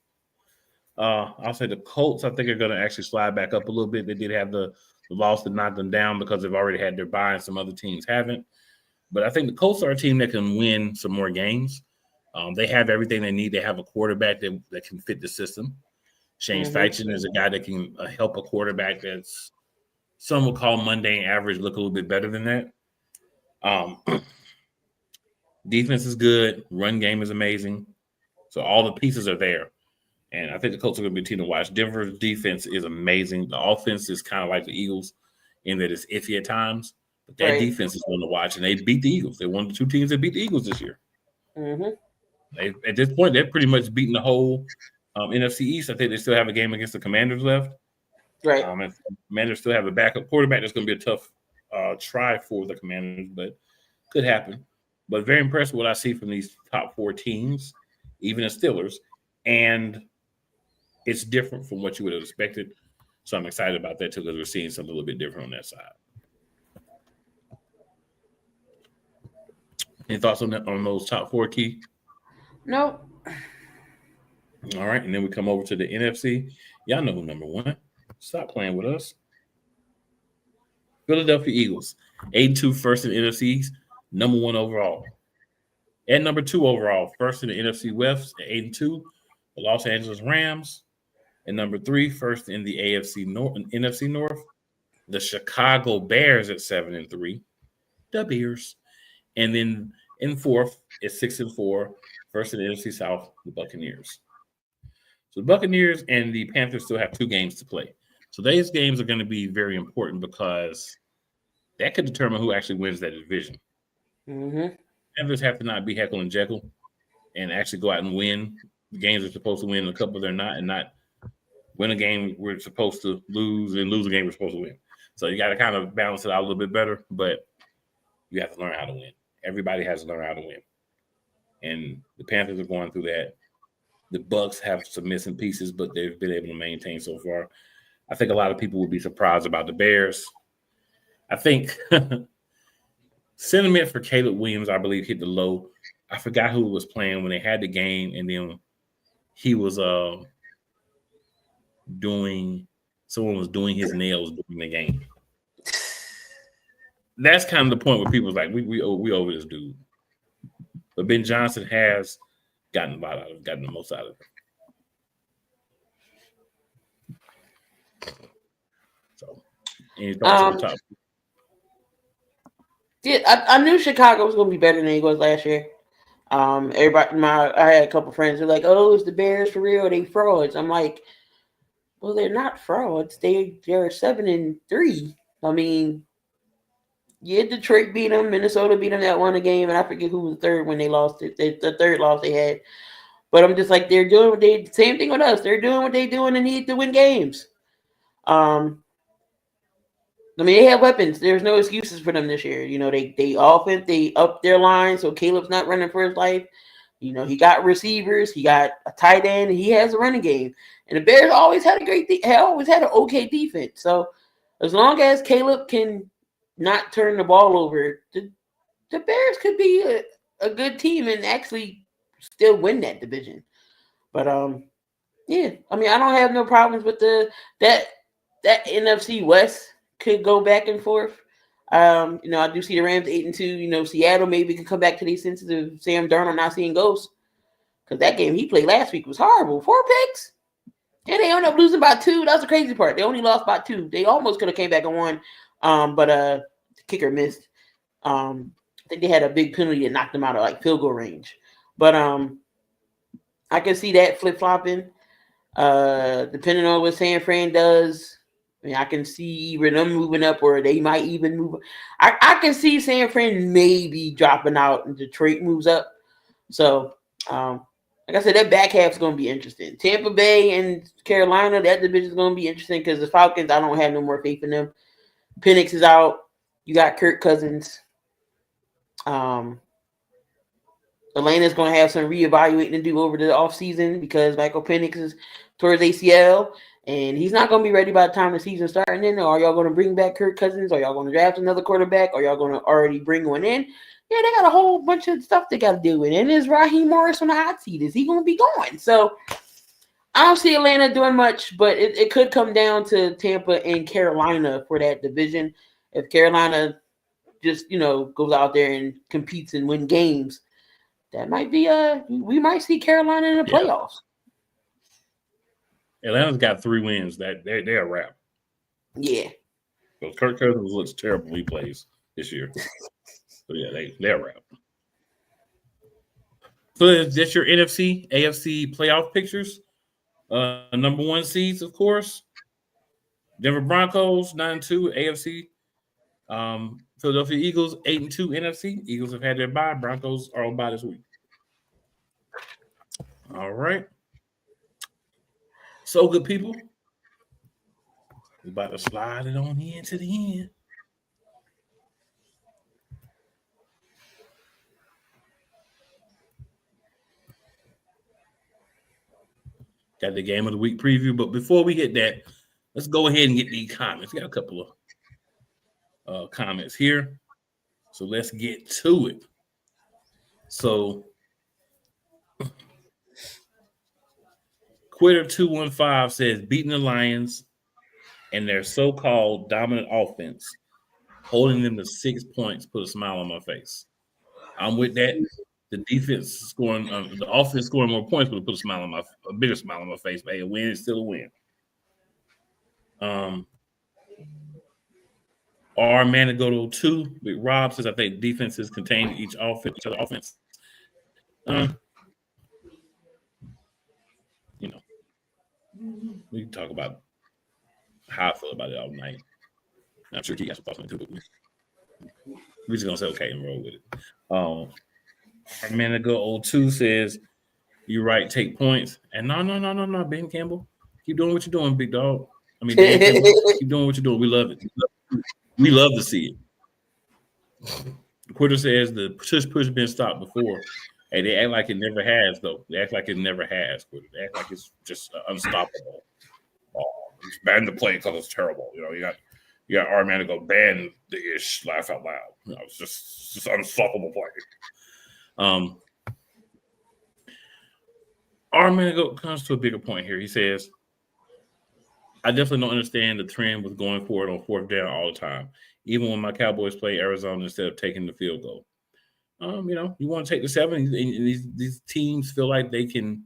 I'll say the Colts, I think, are going to actually slide back up a little bit. They did have the loss that knocked them down because they've already had their bye and some other teams haven't. But I think the Colts are a team that can win some more games. They have everything they need. They have a quarterback that can fit the system. Shane Steichen is a guy that can help a quarterback that's some would call mundane average look a little bit better than that. Defense is good. Run game is amazing. So all the pieces are there. And I think the Colts are going to be a team to watch. Denver's defense is amazing. The offense is kind of like the Eagles in that it's iffy at times. But that defense is one to watch. And they beat the Eagles. They're one of the two teams that beat the Eagles this year. At this point, they're pretty much beating the whole NFC East. I think they still have a game against the Commanders left. Right. And the Commanders still have a backup quarterback. That's going to be a tough try for the Commanders, but could happen. But very impressed with what I see from these top four teams, even the Steelers. And it's different from what you would have expected. So I'm excited about that too, because we're seeing something a little bit different on that side. Any thoughts on those top four, Key? Nope. All right. And then we come over to the NFC. Y'all know who number one. Stop playing with us. Philadelphia Eagles, 8-2, first in the NFC East, number one overall. At number two overall, first in the NFC West, at 8-2, the Los Angeles Rams. And number three, first in the NFC North, the Chicago Bears at 7-3, the Bears. And then in fourth is 6-4, first in the NFC South, the Buccaneers. So the Buccaneers and the Panthers still have two games to play. So these games are going to be very important because that could determine who actually wins that division. Panthers have to not be Heckle and Jekyll and actually go out and win the games they're supposed to win, a couple they're not, and not win a game we're supposed to lose and lose a game we're supposed to win. So you got to kind of balance it out a little bit better, but you have to learn how to win. Everybody has to learn how to win. And the Panthers are going through that. The Bucs have some missing pieces, but they've been able to maintain so far. I think a lot of people will be surprised about the Bears. I think sentiment for Caleb Williams, I believe, hit the low. I forgot who was playing when they had the game, and then he was someone was doing his nails during the game. That's kind of the point where people's like, we over this dude. but Ben Johnson has gotten the most out of it. So, any thoughts on the top? Yeah, I knew Chicago was going to be better than it was last year. I had a couple friends who were like, "Oh, it's the Bears for real? They frauds?" I'm like, "Well, they're not frauds. They're 7-3. I mean, yeah, Detroit beat them, Minnesota beat them that one game, and I forget who was third when they lost it. The third loss they had. But I'm just like, they're doing same thing with us. They're doing what they're doing and need to win games. I mean, they have weapons. There's no excuses for them this year. You know, they upped their line, so Caleb's not running for his life. You know, he got receivers, he got a tight end, and he has a running game. And the Bears always had always had an okay defense. So as long as Caleb can not turn the ball over, the Bears could be a good team and actually still win that division. But yeah, I mean, I don't have no problems with that NFC West could go back and forth. You know, I do see the Rams 8-2. You know, Seattle maybe could come back to these senses of Sam Darnold not seeing ghosts. Because that game he played last week was horrible. 4 picks. And they ended up losing by 2. That was the crazy part. They only lost by 2. They almost could have came back and won. But the kicker missed. I think they had a big penalty that knocked them out of like field goal range. But I can see that flip-flopping. Depending on what San Fran does. I mean, I can see either them moving up or they might even move. I can see San Fran maybe dropping out and Detroit moves up. So, like I said, that back half is going to be interesting. Tampa Bay and Carolina, that division is going to be interesting because the Falcons, I don't have no more faith in them. Penix is out. You got Kirk Cousins. Atlanta's going to have some reevaluating to do over the offseason because Michael Penix is towards ACL. And he's not going to be ready by the time the season starts. And then, are y'all going to bring back Kirk Cousins? Are y'all going to draft another quarterback? Are y'all going to already bring one in? Yeah, they got a whole bunch of stuff they got to do with. And is Raheem Morris on the hot seat? Is he going to be going? So I don't see Atlanta doing much, but it could come down to Tampa and Carolina for that division. If Carolina just, you know, goes out there and competes and win games, that might be we might see Carolina in the playoffs. Atlanta's got 3 wins. They're a wrap. Yeah. So Kirk Cousins looks terrible when he plays this year. So yeah, they're a wrap. So that's your NFC, AFC playoff pictures. Number 1 seeds, of course. Denver Broncos 9-2 AFC. Philadelphia Eagles 8-2 NFC. Eagles have had their bye. Broncos are on bye this week. All right. So good people. We're about to slide it on into the end. Got the game of the week preview, but before we get that, let's go ahead and get these comments. We got a couple of comments here, so let's get to it. So, Quitter215 says, beating the Lions and their so-called dominant offense, holding them to 6 points, put a smile on my face. I'm with that. The defense scoring, the offense scoring more points, but put a bigger smile on my face. But hey, a win is still a win. R Manigoto 2 with Rob says, I think defenses contain each other offense. You know, we can talk about how I feel about it all night. I'm sure he got some thoughts on it too, but we're just gonna say okay and roll with it. A minute ago, 02 says, "You're right. Take points." And no, Ben Campbell, keep doing what you're doing, big dog. I mean, Ben Campbell, keep doing what you're doing. We love it. We love to see it. Quitter says the push been stopped before. Hey, they act like it never has, though. They act like it never has. Quitter. They act like it's just unstoppable. It's banned the play because it's terrible. You know, you got Arman to go ban the ish, laugh out loud. You know, it's just unstoppable play. Arman comes to a bigger point here. He says, I definitely don't understand the trend with going forward on 4th down all the time, even when my Cowboys play Arizona instead of taking the field goal. you want to take the 7, and these teams feel like they can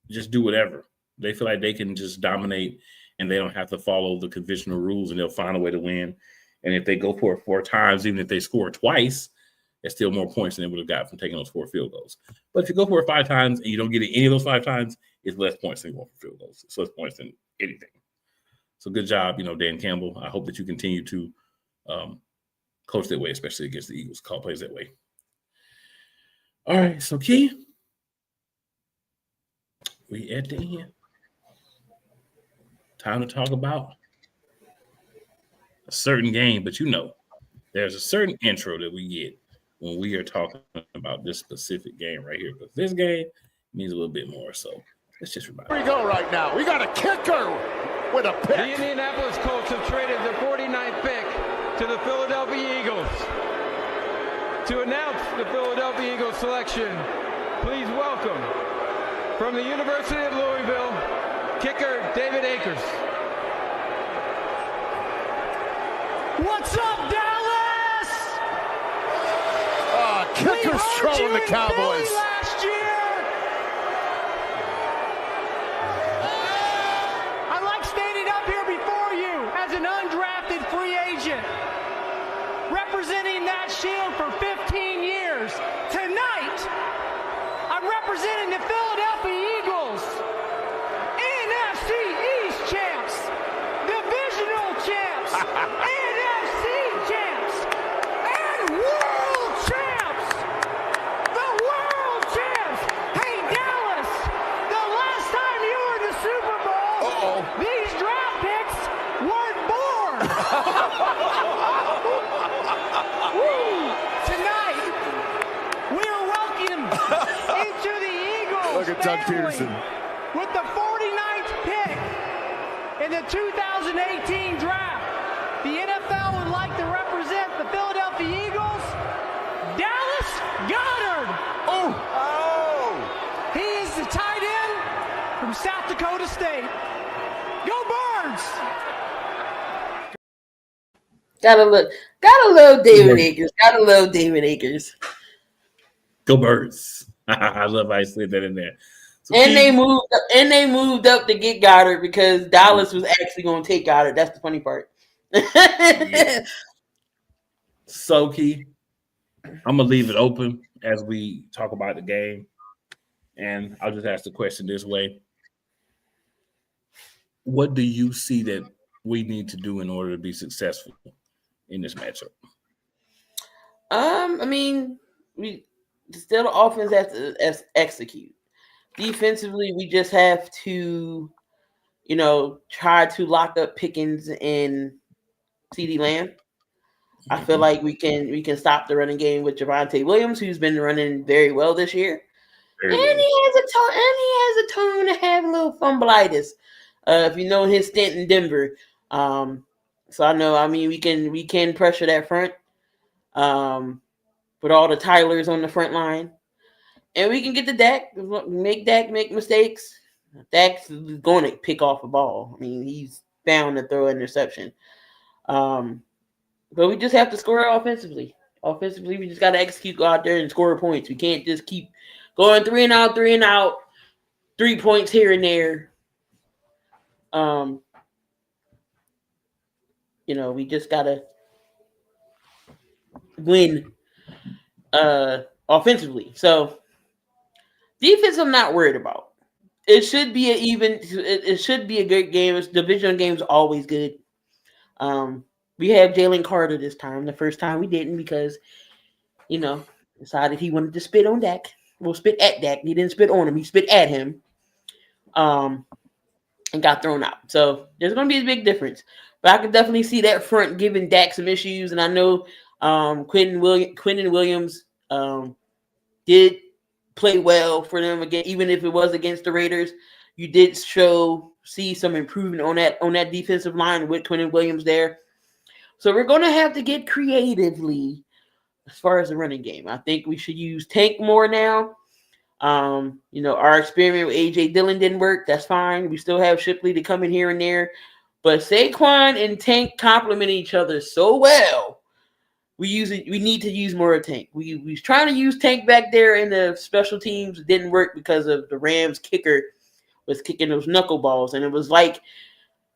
just do whatever. They feel like they can just dominate, and they don't have to follow the conventional rules, and they'll find a way to win. And if they go for it 4 times, even if they score twice, it's still more points than they would have got from taking those 4 field goals. But if you go for it 5 times and you don't get it any of those 5 times, it's less points than going for field goals. It's less points than anything. So good job, Dan Campbell. I hope that you continue to coach that way, especially against the Eagles. Call plays that way. All right, so Key, we at the end. Time to talk about a certain game, but there's a certain intro that we get when we are talking about this specific game right here, because this game means a little bit more. So let's just remind. Here we go right now. We got a kicker with a pick. The Indianapolis Colts have traded the 49th pick to the Philadelphia Eagles. To announce the Philadelphia Eagles selection, please welcome from the University of Louisville, kicker David Akers. What's up, Dallas? Kicker's trolling the Cowboys. Last year. I like standing up here before you as an undrafted free agent, representing that shield for 15 years. Tonight, I'm representing the Philadelphia Eagles, NFC East champs, divisional champs, NFC champs, and world champs. The world champs. Hey, Dallas, the last time you were in the Super Bowl, these draft picks weren't born. Tonight, we are welcomed into the Eagles Look at Doug family Peterson. with the 49th pick in the 2018 draft. The NFL would like to represent the Philadelphia Eagles, Dallas Goedert. He is the tight end from South Dakota State. Go Birds! Gotta love David Akers. Gotta love David Akers. Go Birds. I love how I slid that in there. So And they moved up to get Goddard because Dallas was actually going to take Goddard. That's the funny part. So Key, I'm gonna leave it open as we talk about the game, and I'll just ask the question this way: what do you see that we need to do in order to be successful in this matchup? I mean, we still the offense has to execute. Defensively, we just have to, try to lock up Pickens and CeeDee Lamb. I feel like we can stop the running game with Javonte Williams, who's been running very well this year. He has a tone to have a little fumbleitis. If you know his stint in Denver. So I mean, we can pressure that front. With all the Tylers on the front line. And we can get to Dak, make mistakes. Dak's going to pick off a ball. I mean, he's bound to throw an interception. But we just have to score offensively. Offensively, we just got to execute, go out there and score points. We can't just keep going 3 and out, 3 points here and there. We just got to win offensively. So defense, I'm not worried about. It should be it should be a good game. Division game's always good. We have Jalen Carter this time. The first time we didn't because, decided he wanted to spit on Dak. Well, spit at Dak. He didn't spit on him. He spit at him. And got thrown out. So there's going to be a big difference. But I could definitely see that front giving Dak some issues. And I know Quentin Williams did play well for them again, even if it was against the Raiders. You did see some improvement on that defensive line with Quentin Williams there. So we're going to have to get creatively as far as the running game. I think we should use Tank more now. Our experiment with A.J. Dillon didn't work. That's fine. We still have Shipley to come in here and there. But Saquon and Tank complement each other so well we need to use more of Tank. We was trying to use Tank back there in the special teams. It didn't work because of the Rams kicker was kicking those knuckleballs, and it was like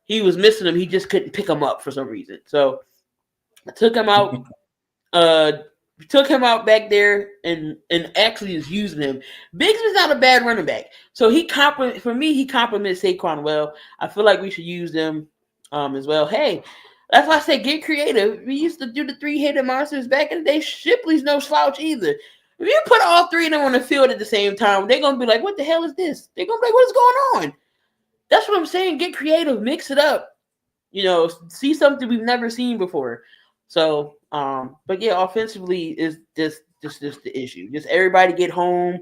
he was missing them. He just couldn't pick them up for some reason. So I took him out. Took him out back there and actually is using him. Bigsby's not a bad running back. So he compliments Saquon well. I feel like we should use them as well. Hey, that's why I say get creative. We used to do the 3-headed monsters back in the day. Shipley's no slouch either. If you put all three of them on the field at the same time, they're going to be like, what the hell is this? They're going to be like, what is going on? That's what I'm saying. Get creative. Mix it up. See something we've never seen before. So, but yeah, offensively is just the issue. Just everybody get home.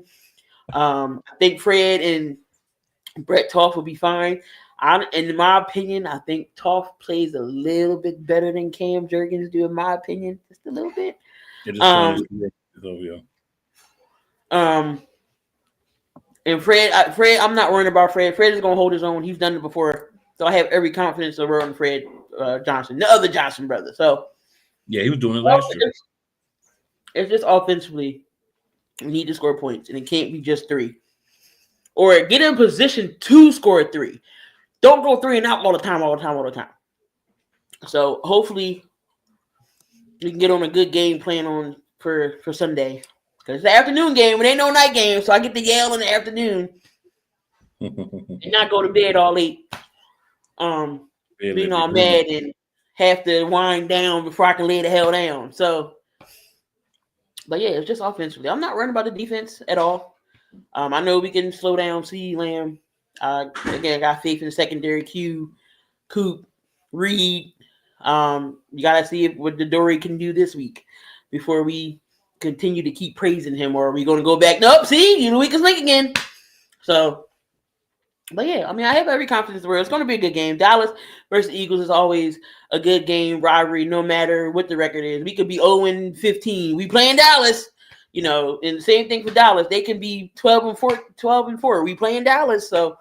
I think Fred and Brett Toth will be fine. In my opinion, I think Toth plays a little bit better than Cam Jurgens do, in my opinion, just a little bit. And Fred, I'm not worried about Fred. Fred is going to hold his own. He's done it before. So I have every confidence in the world in Fred Johnson, the other Johnson brother. So yeah, he was doing it last year. It's just offensively, we need to score points, and it can't be just 3. Or get in position to score 3. Don't go 3 and out all the time. So hopefully we can get on a good game plan for Sunday. Because it's the afternoon game. It ain't no night game, so I get to yell in the afternoon and not go to bed all late. Being all mad and have to wind down before I can lay the hell down. So, but yeah, it's just offensively. I'm not worried about the defense at all. I know we can slow down CeeDee Lamb. Again, I got faith in the secondary. Q, Coop, Reed. You got to see what Dory can do this week before we continue to keep praising him, or are we going to go back? Nope, see, you're the weakest link again. So, but yeah, I mean, I have every confidence in the world. It's going to be a good game. Dallas versus Eagles is always a good game, rivalry, no matter what the record is. We could be 0-15. We playing Dallas, and the same thing for Dallas. They can be 12-4. We playing Dallas. So,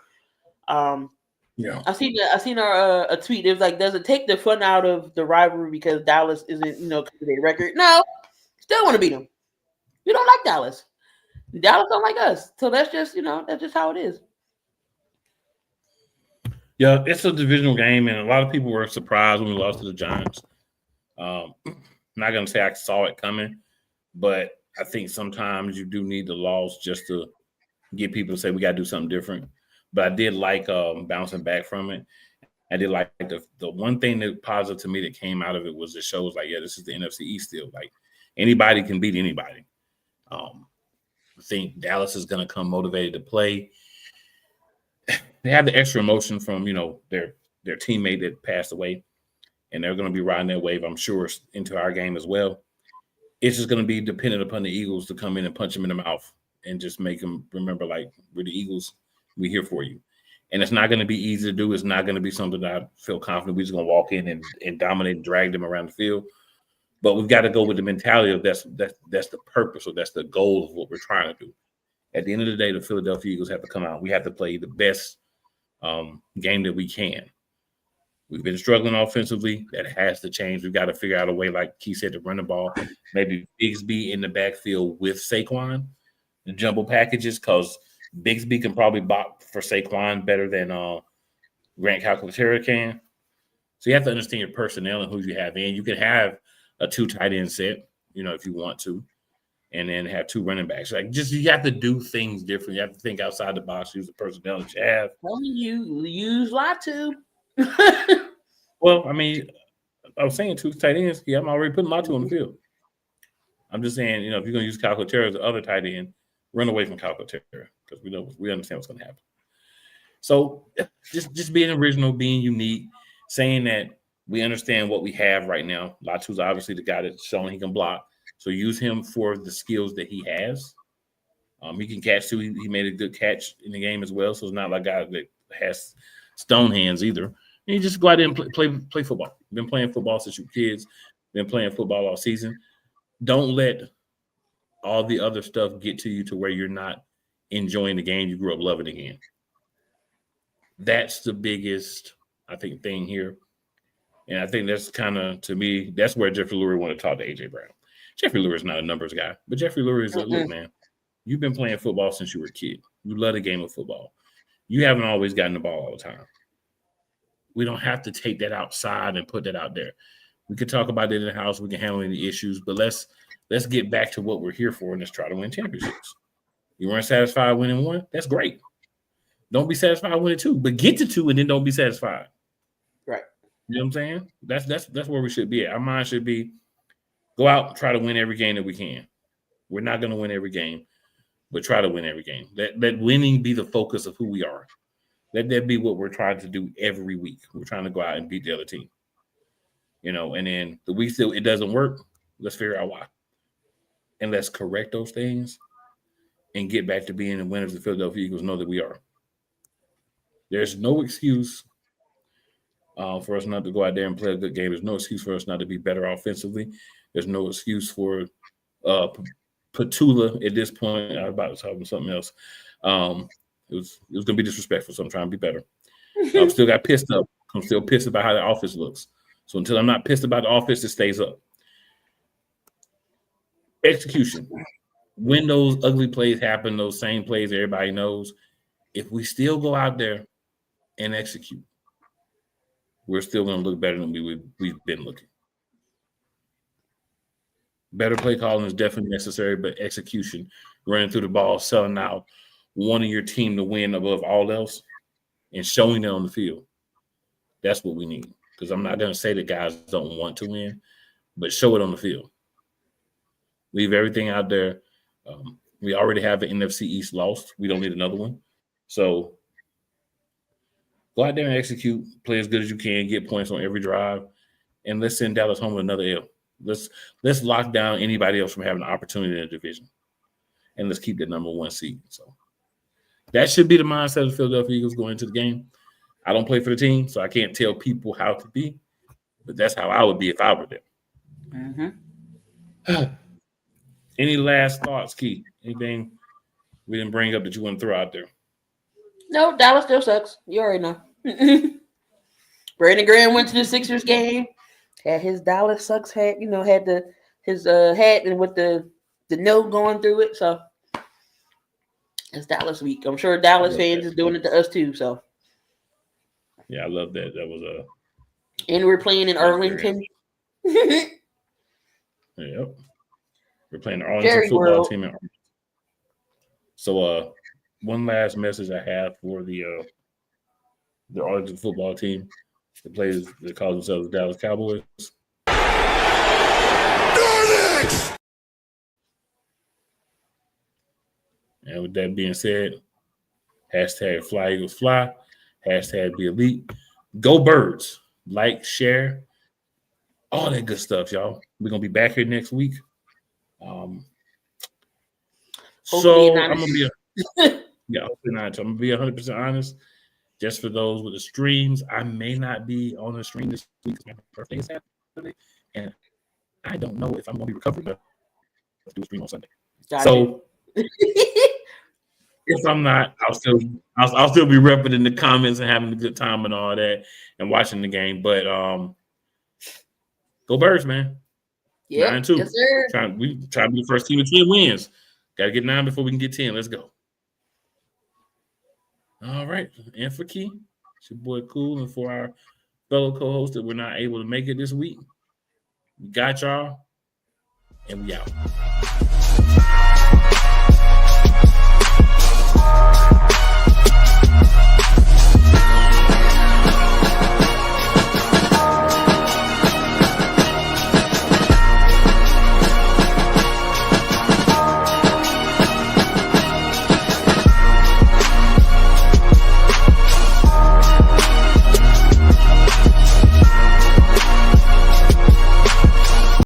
yeah. I seen a tweet. It was like, does it take the fun out of the rivalry because Dallas isn't, because of their record? No, still want to beat them. We don't like Dallas. Dallas don't like us. So that's just, that's just how it is. Yeah, it's a divisional game, and a lot of people were surprised when we lost to the Giants. I'm not going to say I saw it coming, but I think sometimes you do need the loss just to get people to say we got to do something different. But I did like bouncing back from it. I did like the one thing that positive to me that came out of it was it shows like, yeah, this is the NFC East still. Like anybody can beat anybody. I think Dallas is going to come motivated to play. They have the extra emotion from, their teammate that passed away, and they're going to be riding that wave, I'm sure, into our game as well. It's just going to be dependent upon the Eagles to come in and punch them in the mouth and just make them remember, like, we're the Eagles. We're here for you. And it's not going to be easy to do. It's not going to be something that I feel confident we're just going to walk in and dominate and drag them around the field. But we've got to go with the mentality of that's the purpose, or that's the goal of what we're trying to do. At the end of the day, the Philadelphia Eagles have to come out. We have to play the best game that we can. We've been struggling offensively. That has to change. We've got to figure out a way, like Keith said, to run the ball. Maybe Bigsby in the backfield with Saquon, the jumbo packages, because Bigsby can probably block for Saquon better than Grant Calcaterra can. So you have to understand your personnel and who you have in. You can have a 2 tight end set, if you want to, and then have 2 running backs. Like, just you have to do things different. You have to think outside the box, use the personnel that you have. Well, you use Latu. Well, I mean, I was saying 2 tight ends. Yeah, I'm already putting Latu on the field. I'm just saying, if you're going to use Calcaterra as the other tight end, run away from Calcaterra, because we understand what's going to happen. So just being original, being unique, saying that we understand what we have right now. Latu's obviously the guy that's showing he can block. So use him for the skills that he has. He can catch too. He made a good catch in the game as well. So it's not like a guy that has stone hands either. And you just go out there and play football. Been playing football since you're kids. Been playing football all season. Don't let all the other stuff get to you to where you're not enjoying the game you grew up loving again. That's the biggest, I think, thing here. And I think that's kind of, to me, that's where Jeffrey Lurie want to talk to A.J. Brown. Jeffrey Lurie is not a numbers guy, but Jeffrey Lurie is like, look, man, you've been playing football since you were a kid. You love the game of football. You haven't always gotten the ball all the time. We don't have to take that outside and put that out there. We could talk about it in the house. We can handle any issues, but let's get back to what we're here for, and let's try to win championships. You weren't satisfied winning one? That's great. Don't be satisfied winning two, but get to two and then don't be satisfied. Right. You know what I'm saying? That's where we should be at. Our mind should be go out, try to win every game that we can. We're not going to win every game, but try to win every game. Let winning be the focus of who we are. Let that be what we're trying to do every week. We're trying to go out and beat the other team. You know, and then the weeks that it doesn't work, let's figure out why. And let's correct those things and get back to being the winners the Philadelphia Eagles know that we are. There's no excuse for us not to go out there and play a good game. There's no excuse for us not to be better offensively. There's no excuse for Petula at this point. I was about to talk about something else. It was going to be disrespectful, so I'm trying to be better. I'm still got pissed up. I'm still pissed about how the offense looks. So until I'm not pissed about the offense, it stays up. Execution. When those ugly plays happen, those same plays everybody knows, if we still go out there and execute, we're still going to look better than we've been looking. Better play calling is definitely necessary, but execution, running through the ball, selling out, wanting your team to win above all else, and showing it on the field. That's what we need. Because I'm not going to say that guys don't want to win, but show it on the field. Leave everything out there. We already have an NFC East lost. We don't need another one. So go out there and execute, play as good as you can, get points on every drive, and let's send Dallas home with another L. Let's lock down anybody else from having an opportunity in the division, and let's keep that number one seed. So that should be the mindset of the Philadelphia Eagles going into the game. I don't play for the team, so I can't tell people how to be, but that's how I would be if I were there. Mm-hmm. Any last thoughts, Key? Anything we didn't bring up that you want to throw out there? No, Dallas still sucks. You already know. Brandon Graham went to the Sixers game, had his Dallas sucks hat, had his hat and with the note going through it. So it's Dallas week. I'm sure Dallas fans is doing it to us too. So yeah, I love that. That was and we're playing in Arlington. Yep. We're playing the Arlington football team in Arlington. So one last message I have for the Arlington football team, the players that call themselves the Dallas Cowboys. And with that being said, hashtag Fly Eagles Fly, hashtag Be Elite. Go Birds. Like, share, all that good stuff, y'all. We're going to be back here next week. So I'm going to be hopefully not. I'm going to be 100% honest. Just for those with the streams, I may not be on the stream this week because my birthday is Saturday, and I don't know if I'm going to be recovered, but let's do a stream on Sunday. So if I'm not, I'll still be repping in the comments and having a good time and all that and watching the game. But go Birds, man. Yeah, 9-2. Yes, sir. We try to be the first team with 10 wins. Got to get 9 before we can get 10. Let's go. All right. And for Key, it's your boy Cool, and for our fellow co-hosts that were not able to make it this week, we got y'all, and we out.